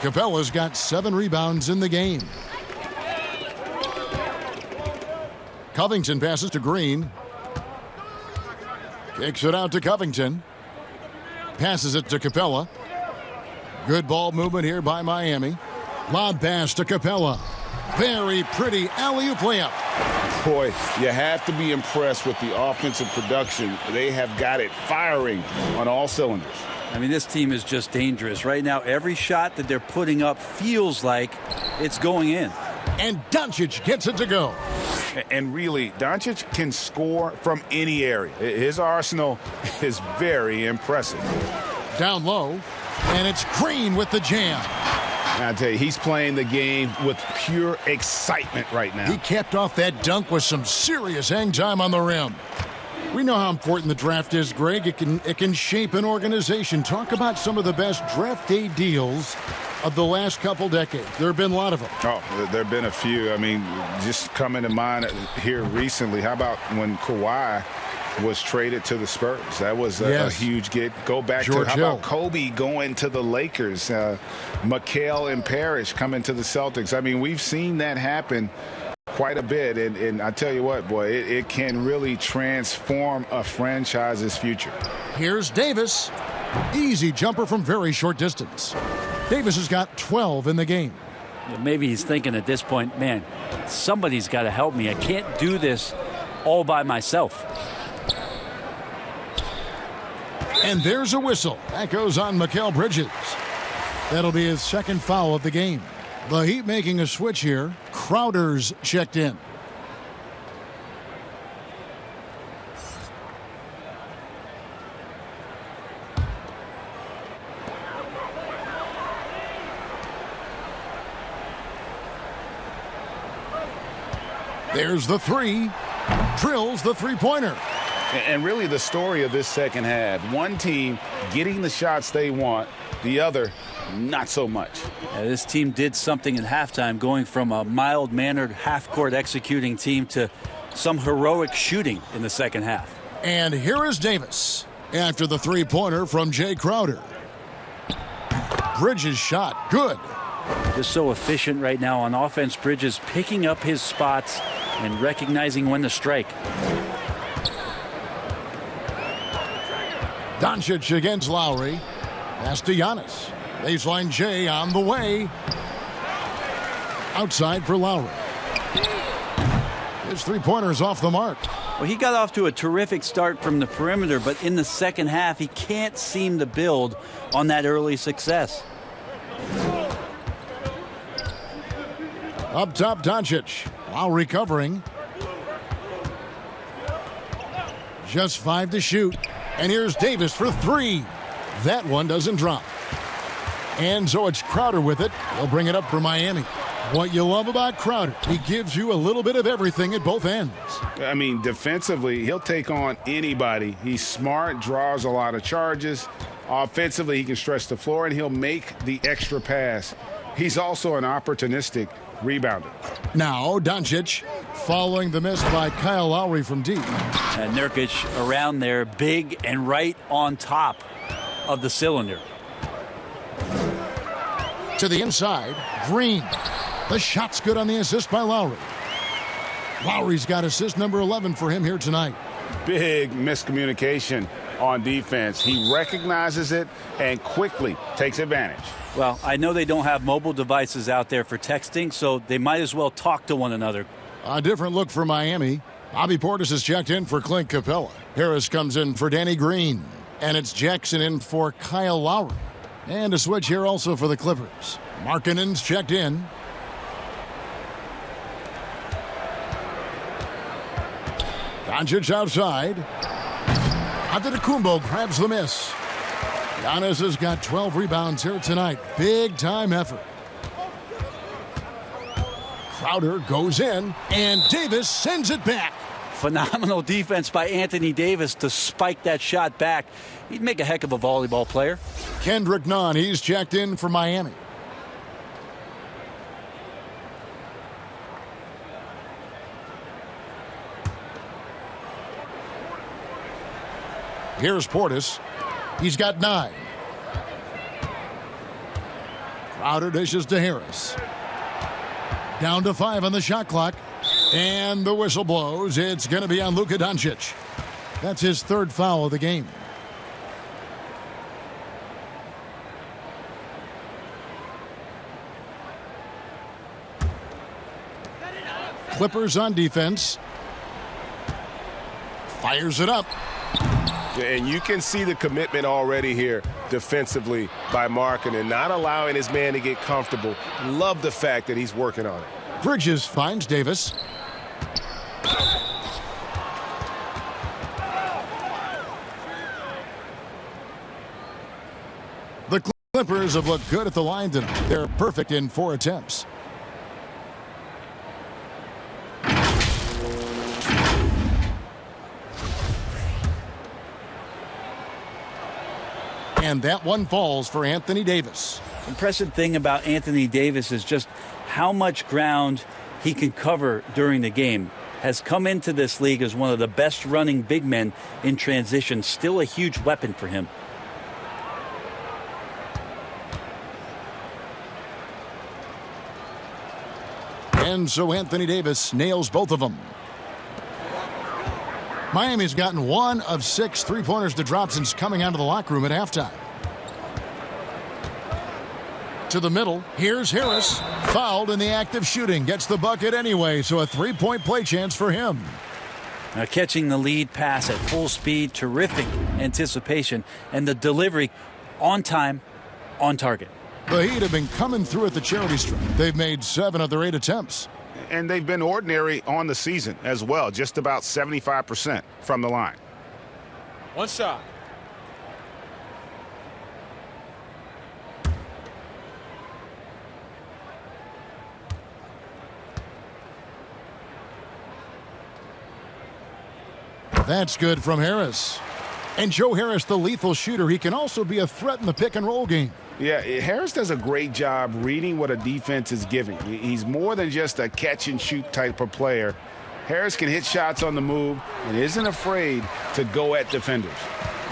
Capella's got 7 rebounds in the game. Covington passes to Green. Kicks it out to Covington. Passes it to Capella. Good ball movement here by Miami. Lob pass to Capella. Very pretty alley-oop layup. Boy, you have to be impressed with the offensive production. They have got it firing on all cylinders. I mean, this team is just dangerous. Right now, every shot that they're putting up feels like it's going in. And Doncic gets it to go. And really, Doncic can score from any area. His arsenal is very impressive. Down low, and it's Green with the jam. I tell you, he's playing the game with pure excitement right now. He capped off that dunk with some serious hang time on the rim. We know how important the draft is, Greg. It can shape an organization. Talk about some of the best draft day deals of the last couple decades. There have been a lot of them. Oh, there have been a few. I mean, just coming to mind here recently, how about when Kawhi was traded to the Spurs? That was a huge get. Go back George to, how Hill. about Kobe going to the Lakers? McHale and Parrish coming to the Celtics. I mean, we've seen that happen quite a bit. And I tell you what, boy, it can really transform a franchise's future. Here's Davis. Easy jumper from very short distance. Davis has got 12 in the game. Maybe he's thinking at this point, man, somebody's got to help me. I can't do this all by myself. And there's a whistle. That goes on Mikal Bridges. That'll be his second foul of the game. The Heat making a switch here. Crowder's checked in. There's the three. Drills the three-pointer. And really the story of this second half, one team getting the shots they want, the other not so much. This team did something in halftime, going from a mild-mannered half-court executing team to some heroic shooting in the second half. And here is Davis after the three-pointer from Jay Crowder. Bridges shot, good. Just so efficient right now on offense. Bridges picking up his spots and recognizing when to strike. Doncic against Lowry. Pass to Giannis. Baseline J on the way. Outside for Lowry. His three-pointer is off the mark. Well, he got off to a terrific start from the perimeter, but in the second half, he can't seem to build on that early success. Up top, Doncic. Lowry covering. Just 5 to shoot. And here's Davis for 3. That one doesn't drop. And so it's Crowder with it. He'll bring it up for Miami. What you love about Crowder, he gives you a little bit of everything at both ends. I mean, defensively, he'll take on anybody. He's smart, draws a lot of charges. Offensively, he can stretch the floor, and he'll make the extra pass. He's also an opportunistic rebounder. Now, Doncic following the miss by Kyle Lowry from deep. And Nurkic around there, big and right on top of the cylinder. To the inside, Green. The shot's good on the assist by Lowry. Lowry's got assist number 11 for him here tonight. Big miscommunication on defense. He recognizes it and quickly takes advantage. Well, I know they don't have mobile devices out there for texting, so they might as well talk to one another. A different look for Miami. Bobby Portis is checked in for Clint Capella. Harris comes in for Danny Green. And it's Jackson in for Kyle Lowry. And a switch here also for the Clippers. Markkanen's checked in. Doncic outside. Antetokounmpo grabs the miss. Giannis has got 12 rebounds here tonight. Big time effort. Crowder goes in, and Davis sends it back. Phenomenal defense by Anthony Davis to spike that shot back. He'd make a heck of a volleyball player. Kendrick Nunn, he's checked in for Miami. Here's Portis. He's got 9. Crowder dishes to Harris. Down to 5 on the shot clock. And the whistle blows. It's going to be on Luka Doncic. That's his 3rd foul of the game. Clippers on defense. Fires it up. And you can see the commitment already here defensively by Markkanen and not allowing his man to get comfortable. Love the fact that he's working on it. Bridges finds Davis. The Clippers have looked good at the line tonight. They're perfect in 4 attempts. And that one falls for Anthony Davis. Impressive thing about Anthony Davis is just how much ground he can cover during the game. Has come into this league as one of the best running big men in transition. Still a huge weapon for him. And so Anthony Davis nails both of them. Miami's gotten 1 of 6 3-pointers to drop since coming out of the locker room at halftime. To the middle, here's Harris. Fouled in the act of shooting. Gets the bucket anyway, so a 3-point play chance for him. Now catching the lead pass at full speed, terrific anticipation, and the delivery on time, on target. The Heat have been coming through at the charity stripe. They've made 7 of their 8 attempts. And they've been ordinary on the season as well, just about 75% from the line. One shot. That's good from Harris. And Joe Harris, the lethal shooter, he can also be a threat in the pick-and-roll game. Yeah, Harris does a great job reading what a defense is giving. He's more than just a catch-and-shoot type of player. Harris can hit shots on the move and isn't afraid to go at defenders.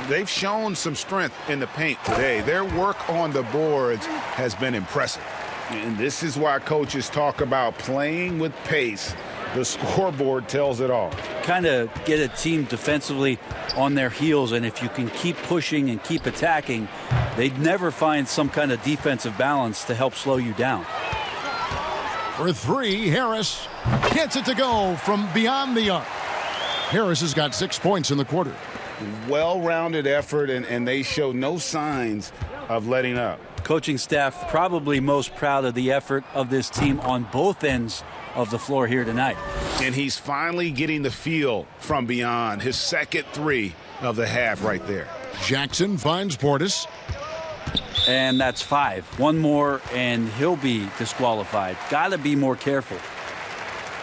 They've shown some strength in the paint today. Their work on the boards has been impressive. And this is why coaches talk about playing with pace. The scoreboard tells it all. Kind of get a team defensively on their heels, and if you can keep pushing and keep attacking, they'd never find some kind of defensive balance to help slow you down. For 3, Harris gets it to go from beyond the arc. Harris has got 6 points in the quarter. Well-rounded effort, and they show no signs of letting up. Coaching staff probably most proud of the effort of this team on both ends of the floor here tonight. And he's finally getting the feel from beyond. His second 3 of the half right there. Jackson finds Portis. And that's 5. One more and he'll be disqualified. Got to be more careful.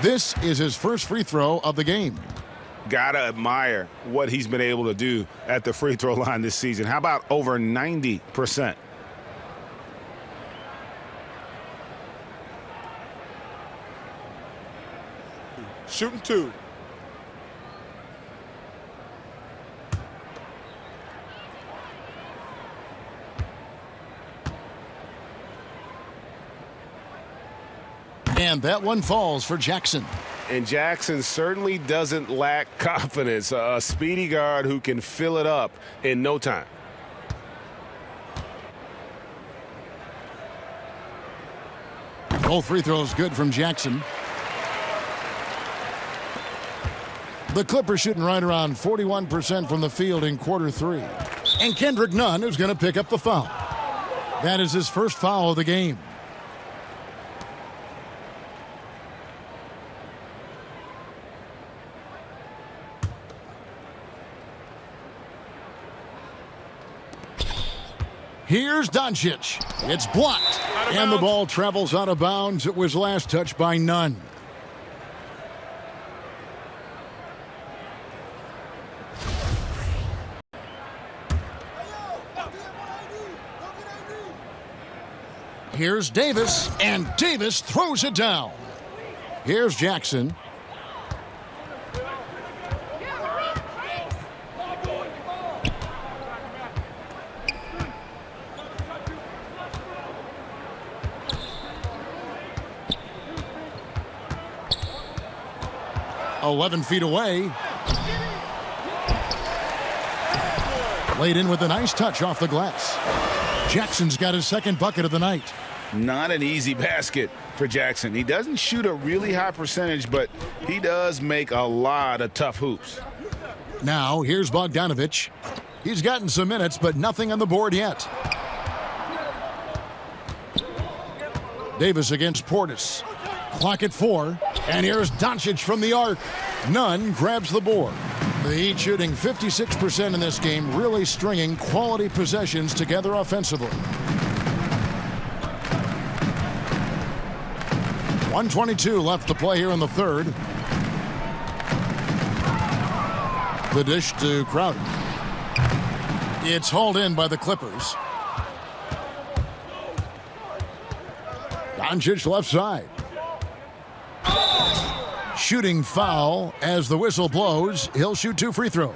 This is his first free throw of the game. Gotta admire what he's been able to do at the free throw line this season. How about over 90%? Shooting 2. And that one falls for Jackson. And Jackson certainly doesn't lack confidence. A speedy guard who can fill it up in no time. Both free throws good from Jackson. The Clippers shooting right around 41% from the field in quarter 3. And Kendrick Nunn is going to pick up the foul. That is his first foul of the game. Here's Doncic. It's blocked. And the ball travels out of bounds. It was last touched by Nunn. Here's Davis, and Davis throws it down. Here's Jackson. "11 feet away." Laid in with a nice touch off the glass. Jackson's got his second bucket of the night. Not an easy basket for Jackson. He doesn't shoot a really high percentage, but he does make a lot of tough hoops. Now, here's Bogdanovich. He's gotten some minutes, but nothing on the board yet. Davis against Portis. Clock at 4. And here's Doncic from the arc. Nunn grabs the board. The Heat shooting 56% in this game, really stringing quality possessions together offensively. 1:22 left to play here in the third. The dish to Crowder. It's hauled in by the Clippers. Doncic left side. Shooting foul as the whistle blows. He'll shoot 2 free throws.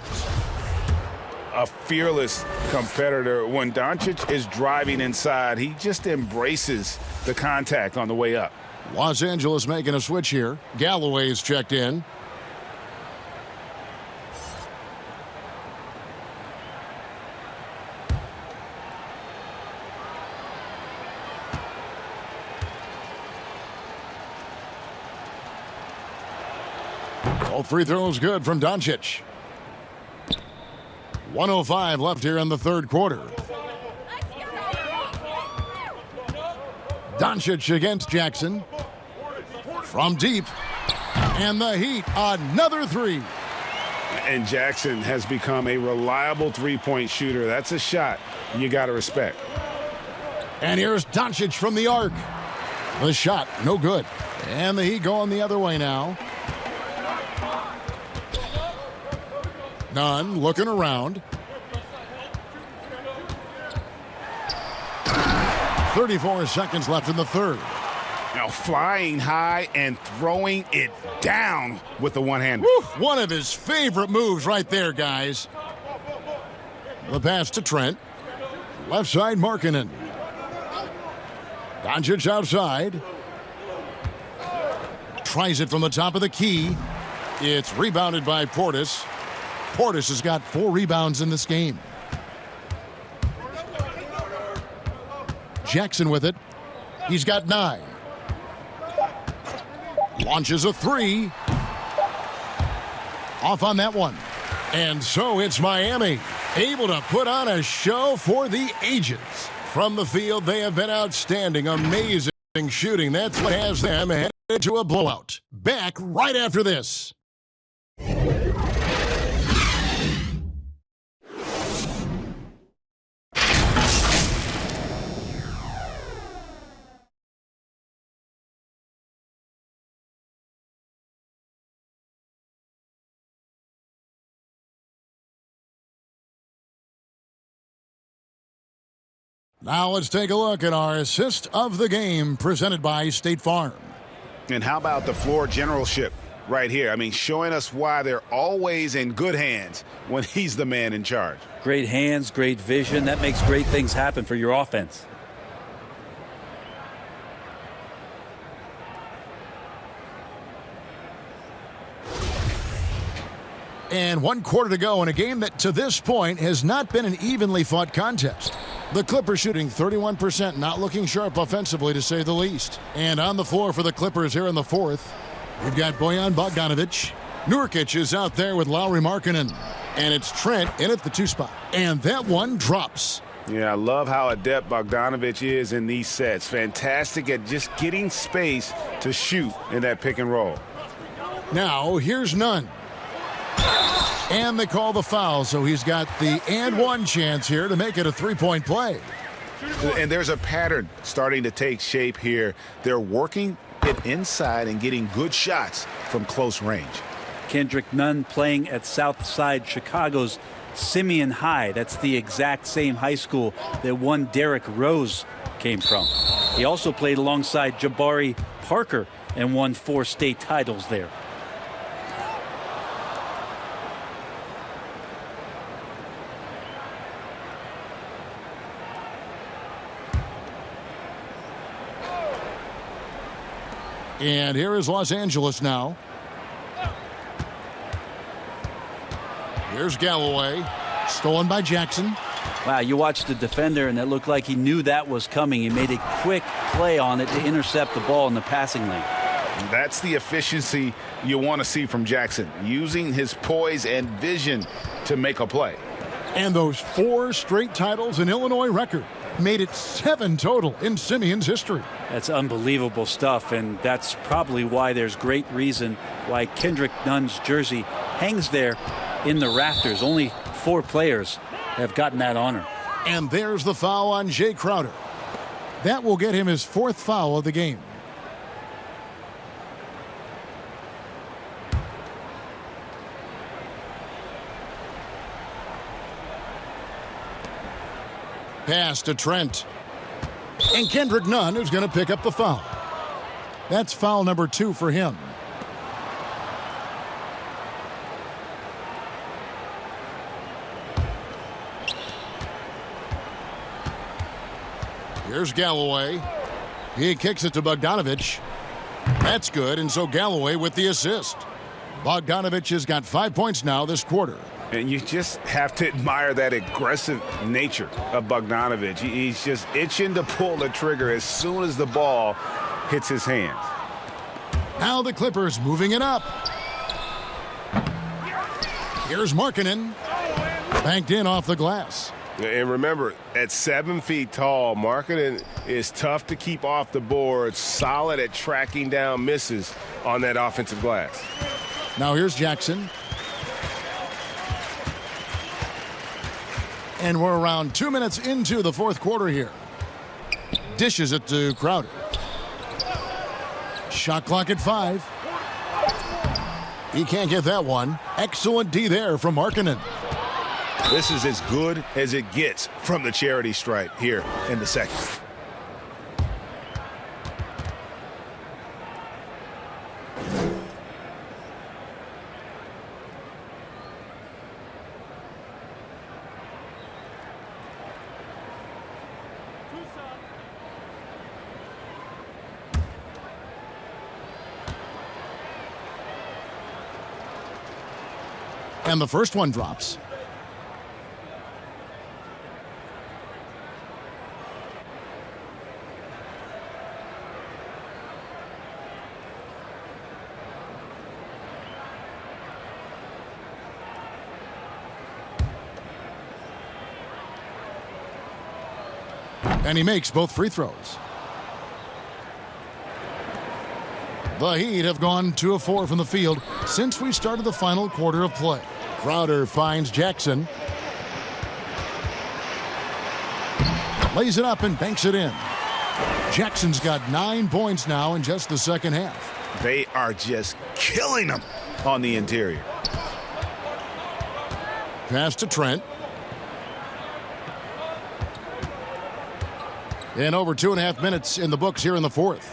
A fearless competitor. When Doncic is driving inside, he just embraces the contact on the way up. Los Angeles making a switch here. Galloway's checked in. All free throws good from Doncic. 1:05 left here in the third quarter. Doncic against Jackson. From deep. And the Heat, another 3. And Jackson has become a reliable three-point shooter. That's a shot you got to respect. And here's Doncic from the arc. The shot, no good. And the Heat going the other way now. Nunn looking around. 34 seconds left in the third. Now flying high and throwing it down with the one-hander. One of his favorite moves right there, guys. The pass to Trent. Left side, Markkanen. Doncic outside. Tries it from the top of the key. It's rebounded by Portis. Portis has got 4 rebounds in this game. Jackson with it. He's got 9. Launches a 3. Off on that one. And so it's Miami, able to put on a show for the ages. From the field, they have been outstanding, amazing shooting. That's what has them headed to a blowout. Back right after this. Now let's take a look at our assist of the game presented by State Farm. And how about the floor generalship right here? I mean, showing us why they're always in good hands when he's the man in charge. Great hands, great vision. That makes great things happen for your offense. And 1 quarter to go in a game that to this point has not been an evenly fought contest. The Clippers shooting 31%, not looking sharp offensively to say the least. And on the floor for the Clippers here in the fourth, we've got Bojan Bogdanović. Nurkic is out there with Lauri Markkanen. And it's Trent in at the 2 spot. And that one drops. Yeah, I love how adept Bogdanović is in these sets. Fantastic at just getting space to shoot in that pick and roll. Now, here's Nunn. And they call the foul, so he's got the and one chance here to make it a 3-point play. And there's a pattern starting to take shape here. They're working it inside and getting good shots from close range. Kendrick Nunn playing at Southside Chicago's Simeon High. That's the exact same high school that one Derrick Rose came from. He also played alongside Jabari Parker and won 4 state titles there. And here is Los Angeles now. Here's Galloway. Stolen by Jackson. Wow, you watched the defender, and it looked like he knew that was coming. He made a quick play on it to intercept the ball in the passing lane. That's the efficiency you want to see from Jackson, using his poise and vision to make a play. And those 4 straight titles in Illinois record made it 7 total in Simeon's history. That's unbelievable stuff, and that's probably why there's great reason why Kendrick Nunn's jersey hangs there in the rafters. Only 4 players have gotten that honor. And there's the foul on Jay Crowder. That will get him his 4th foul of the game. Pass to Trent. And Kendrick Nunn is going to pick up the foul. That's foul number 2 for him. Here's Galloway. He kicks it to Bogdanovich. That's good, and so Galloway with the assist. Bogdanovich has got 5 points now this quarter. And you just have to admire that aggressive nature of Bogdanovich. He's just itching to pull the trigger as soon as the ball hits his hands. Now the Clippers moving it up. Here's Markkanen. Banked in off the glass. And remember, at 7 feet tall, Markkanen is tough to keep off the board, solid at tracking down misses on that offensive glass. Now here's Jackson. And we're around 2 minutes into the 4th quarter here. Dishes it to Crowder. Shot clock at 5. He can't get that one. Excellent D there from Markkanen. This is as good as it gets from the charity stripe here in the second. And the first one drops. And he makes both free throws. The Heat have gone 2 of 4 from the field since we started the final quarter of play. Crowder finds Jackson. Lays it up and banks it in. Jackson's got 9 points now in just the second half. They are just killing them on the interior. Pass to Trent. And over 2.5 minutes in the books here in the 4th.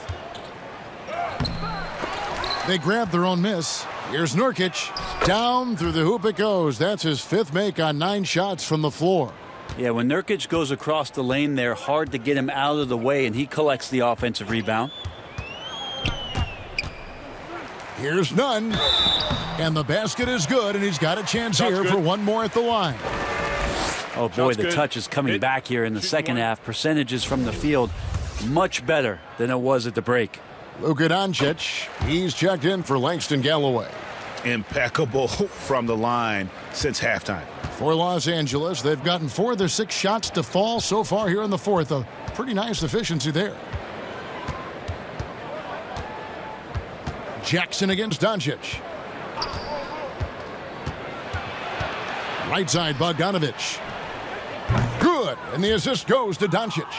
They grab their own miss. Here's Nurkic. Down through the hoop it goes. That's his 5th make on 9 shots from the floor. Yeah, when Nurkic goes across the lane there, hard to get him out of the way, and he collects the offensive rebound. Here's Nunn. And the basket is good, and he's got a chance here for one more at the line. Oh, boy, the touch is coming back here in the second half. Percentages from the field much better than it was at the break. Luka Doncic, he's checked in for Langston Galloway. Impeccable from the line since halftime. For Los Angeles, they've gotten 4 of their 6 shots to fall so far here in the 4th. A pretty nice efficiency there. Jackson against Doncic. Right side, Bogdanovich. Good, and the assist goes to Doncic.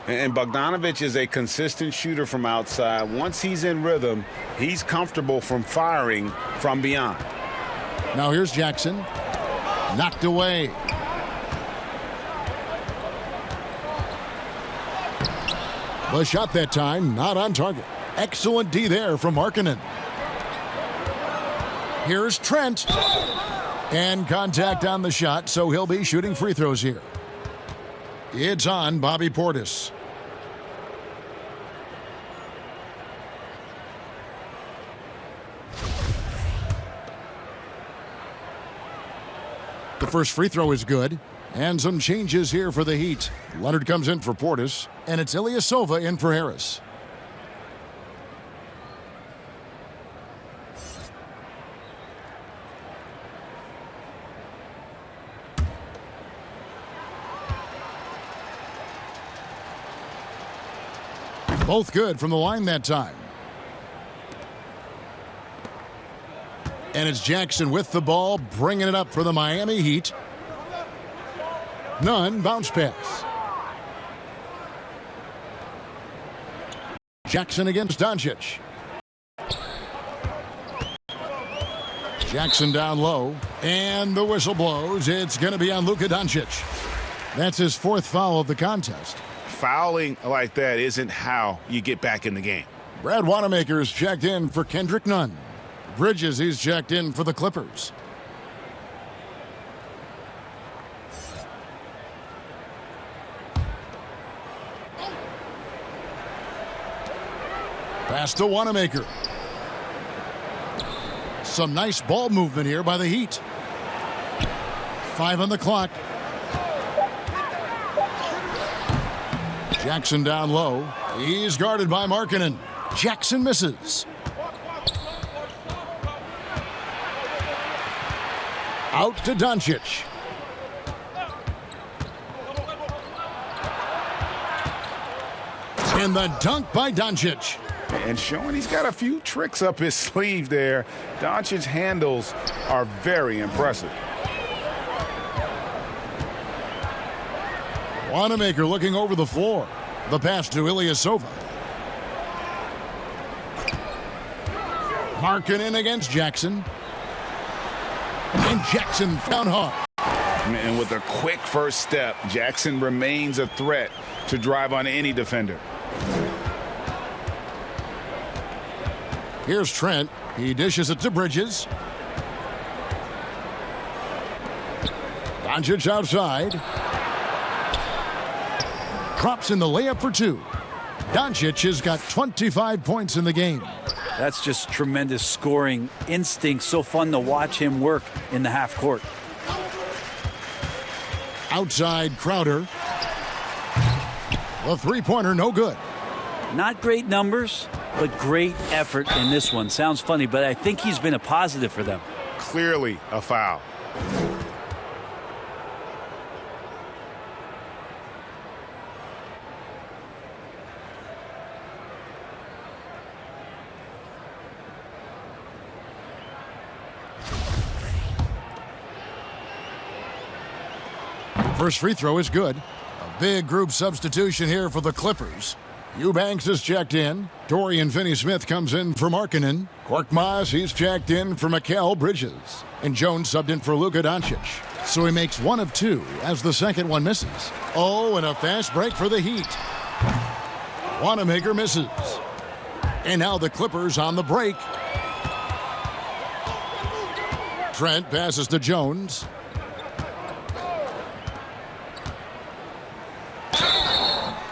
And Bogdanovich is a consistent shooter from outside. Once he's in rhythm, he's comfortable from firing from beyond. Now here's Jackson. Knocked away. The shot that time, not on target. Excellent D there from Markkanen. Here's Trent. And contact on the shot, so he'll be shooting free throws here. It's on Bobby Portis. The first free throw is good. And some changes here for the Heat. Leonard comes in for Portis, and it's Ilyasova in for Harris. Both good from the line that time. And it's Jackson with the ball, bringing it up for the Miami Heat. Nunn, bounce pass. Jackson against Doncic. Jackson down low, and the whistle blows. It's going to be on Luka Doncic. That's his fourth foul of the contest. Fouling like that isn't how you get back in the game. Brad Wanamaker's checked in for Kendrick Nunn. Bridges, he's checked in for the Clippers. Pass to Wanamaker. Some nice ball movement here by the Heat. 5 on the clock. Jackson down low. He's guarded by Markkanen. Jackson misses. Out to Doncic. And the dunk by Doncic. And showing he's got a few tricks up his sleeve there. Doncic's handles are very impressive. Wanamaker looking over the floor. The pass to Ilyasova. Markkanen against Jackson. And Jackson down hard. And with a quick first step, Jackson remains a threat to drive on any defender. Here's Trent. He dishes it to Bridges. Doncic outside. Drops in the layup for 2. Doncic has got 25 points in the game. That's just tremendous scoring instinct. So fun to watch him work in the half court. Outside Crowder. The three-pointer no good. Not great numbers, but great effort in this one. Sounds funny, but I think he's been a positive for them. Clearly a foul. First free throw is good. A big group substitution here for the Clippers. Eubanks is checked in. Dorian Finney-Smith comes in for Markkanen. Korkmaz, he's checked in for Mikal Bridges. And Jones subbed in for Luka Doncic. So he makes 1 of 2 as the second one misses. Oh, and a fast break for the Heat. Wanamaker misses. And now the Clippers on the break. Trent passes to Jones.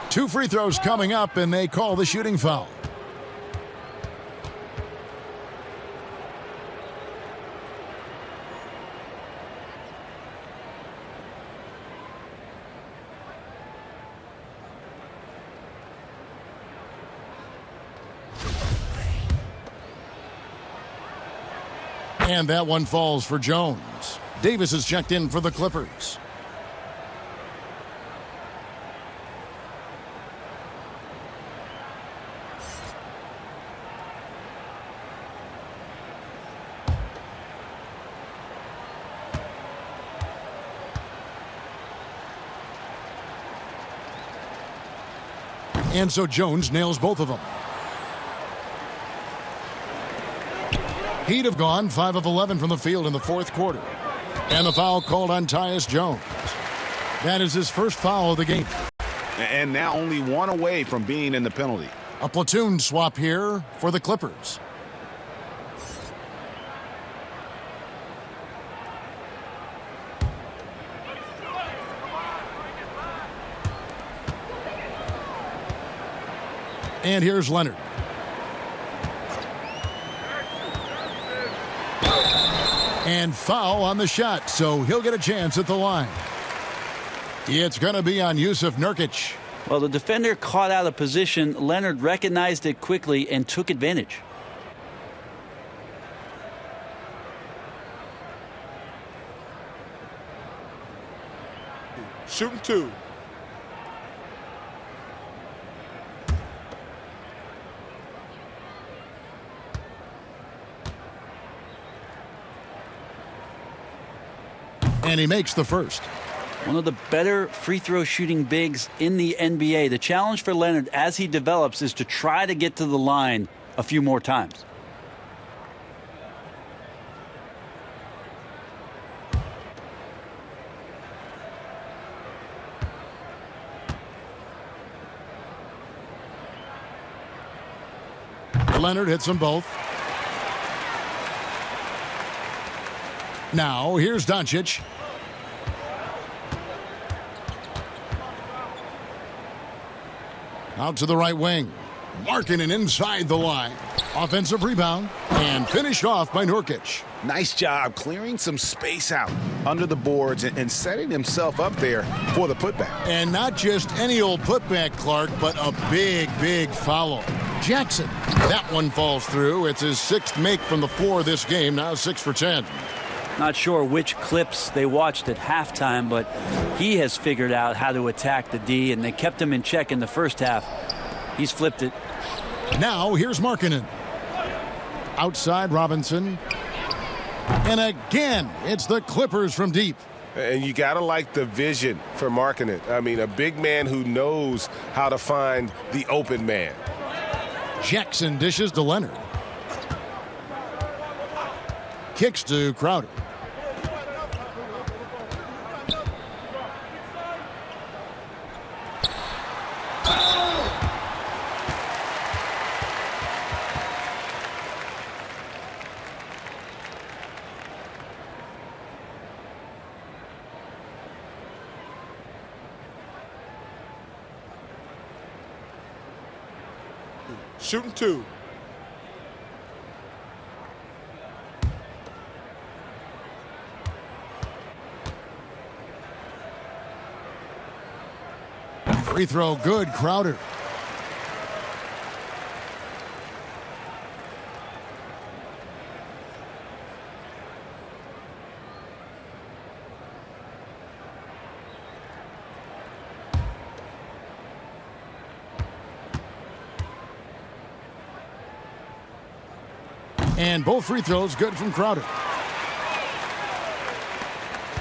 Two free throws coming up, and they call the shooting foul. And that one falls for Jones. Davis is checked in for the Clippers. And so Jones nails both of them. Heat have gone 5 of 11 from the field in the fourth quarter. And the foul called on Tyus Jones. That is his first foul of the game. And now only 1 away from being in the penalty. A platoon swap here for the Clippers. And here's Leonard. And foul on the shot, so he'll get a chance at the line. It's going to be on Jusuf Nurkic. Well, the defender caught out of position. Leonard recognized it quickly and took advantage. Shooting 2. And he makes the first. One of the better free throw shooting bigs in the NBA. The challenge for Leonard as he develops is to try to get to the line a few more times. Leonard hits them both. Now here's Doncic. Out to the right wing. Markkanen inside the line. Offensive rebound. And finished off by Nurkic. Nice job clearing some space out under the boards and setting himself up there for the putback. And not just any old putback, Clark, but a big, big foul. Jackson. That one falls through. It's his 6th make from the floor this game. Now 6 for 10. Not sure which clips they watched at halftime, but he has figured out how to attack the D, and they kept him in check in the first half. He's flipped it. Now here's Markkanen. Outside Robinson. And again, it's the Clippers from deep. And you got to like the vision for Markkanen. I mean, a big man who knows how to find the open man. Jackson dishes to Leonard. Kicks to Crowder. Shooting 2. Free throw good, Crowder. And both free throws good from Crowder.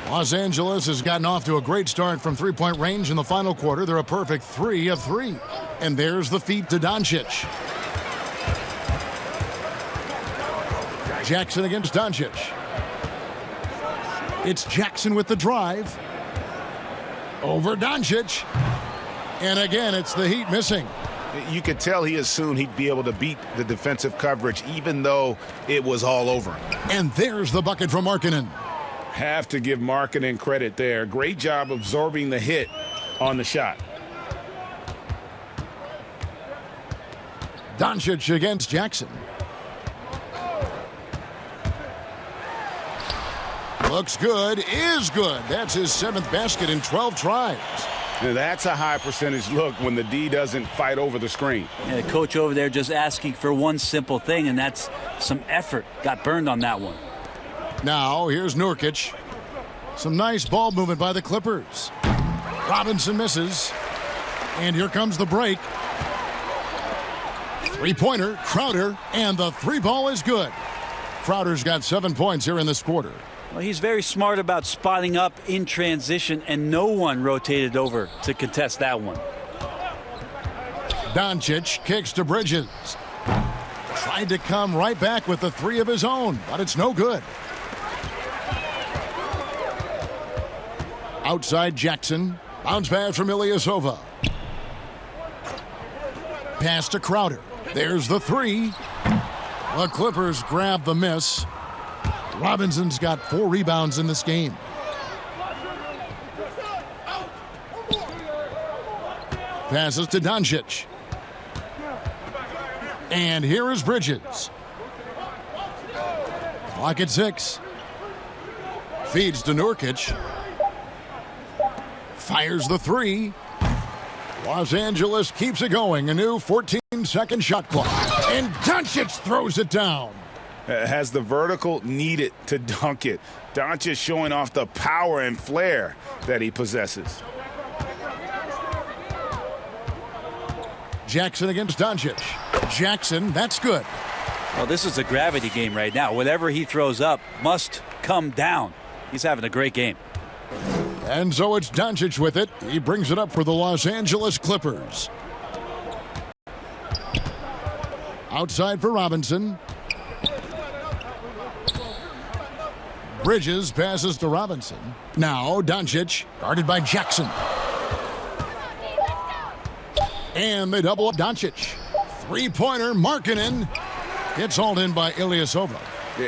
Los Angeles has gotten off to a great start from three-point range in the final quarter. They're a perfect 3 of 3. And there's the feed to Doncic. Jackson against Doncic. It's Jackson with the drive. Over Doncic. And again, it's the Heat missing. You could tell he assumed he'd be able to beat the defensive coverage, even though it was all over him. And there's the bucket from Markkanen. Have to give Markkanen credit there. Great job absorbing the hit on the shot. Doncic against Jackson. Looks good, is good. That's his 7th basket in 12 tries. Now that's a high percentage look when the D doesn't fight over the screen. Yeah, the coach over there just asking for one simple thing, and that's some effort. Got burned on that one. Now here's Nurkic. Some nice ball movement by the Clippers. Robinson misses. And here comes the break. Three-pointer, Crowder, and the 3-ball is good. Crowder's got 7 points here in this quarter. Well, he's very smart about spotting up in transition, and no one rotated over to contest that one. Doncic kicks to Bridges. Tried to come right back with the 3 of his own, but it's no good. Outside Jackson. Bounce pass from Ilyasova. Pass to Crowder. There's the 3. The Clippers grab the miss. Robinson's got 4 rebounds in this game. Passes to Doncic. And here is Bridges. Clock at 6. Feeds to Nurkic. Fires the three. Los Angeles keeps it going. A new 14-second shot clock. And Doncic throws it down. Has the vertical needed to dunk it. Doncic showing off the power and flair that he possesses. Jackson against Doncic. Jackson, that's good. Well, this is a gravity game right now. Whatever he throws up must come down. He's having a great game. And so it's Doncic with it. He brings it up for the Los Angeles Clippers. Outside for Robinson. Bridges passes to Robinson. Now Doncic, guarded by Jackson. And they double up Doncic. Three-pointer, Markkanen. It's hauled in by Ilyasova.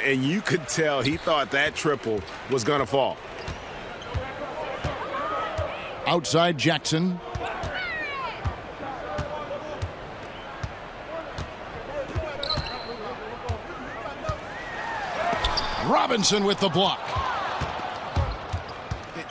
And you could tell he thought that triple was going to fall. Outside Jackson. Robinson with the block.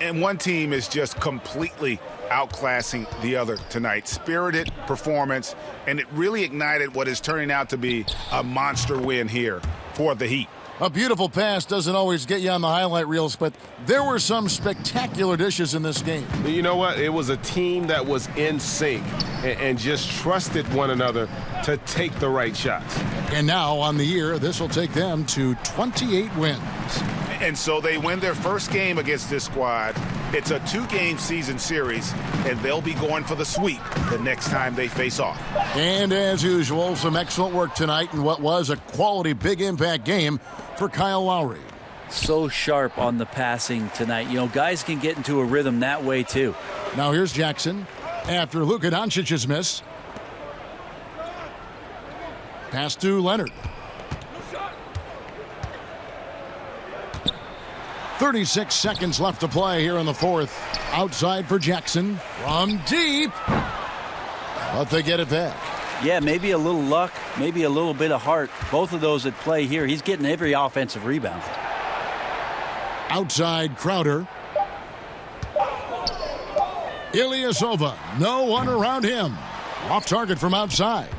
And one team is just completely outclassing the other tonight. Spirited performance, and it really ignited what is turning out to be a monster win here for the Heat. A beautiful pass doesn't always get you on the highlight reels, but there were some spectacular dishes in this game. You know what? It was a team that was in sync and just trusted one another to take the right shots. And now on the year, this will take them to 28 wins. And so they win their first game against this squad. It's a 2-game season series, and they'll be going for the sweep the next time they face off. And as usual, some excellent work tonight in what was a quality big impact game for Kyle Lowry. So sharp on the passing tonight. You know, guys can get into a rhythm that way too. Now here's Jackson after Luka Doncic's miss. Pass to Leonard. 36 seconds left to play here in the fourth. Outside for Jackson from deep. But they get it back. Yeah, maybe a little luck, maybe a little bit of heart. Both of those at play here. He's getting every offensive rebound. Outside Crowder. Ilyasova, no one around him. Off target from outside.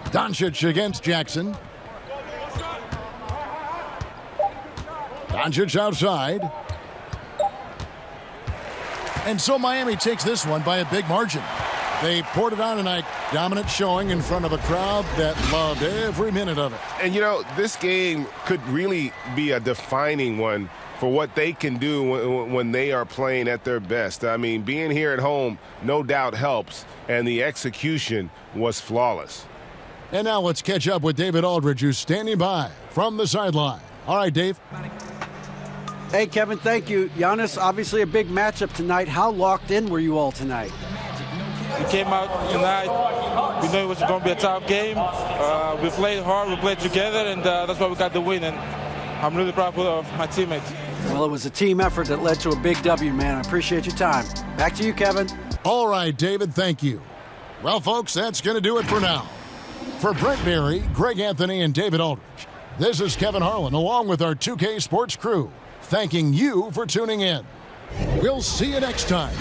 Doncic against Jackson. Doncic outside. And so Miami takes this one by a big margin. They poured it on tonight. Dominant showing in front of a crowd that loved every minute of it. And, you know, this game could really be a defining one for what they can do when they are playing at their best. I mean, being here at home no doubt helps, and the execution was flawless. And now let's catch up with David Aldridge, who's standing by from the sideline. All right, Dave. Hey, Kevin, thank you. Giannis, obviously a big matchup tonight. How locked in were you all tonight? We came out tonight. We knew it was going to be a tough game. We played hard. We played together, and that's why we got the win. And I'm really proud of my teammates. Well, it was a team effort that led to a big W, man. I appreciate your time. Back to you, Kevin. All right, David, thank you. Well, folks, that's going to do it for now. For Brent Berry, Greg Anthony, and David Aldridge, this is Kevin Harlan, along with our 2K Sports crew, thanking you for tuning in. We'll see you next time.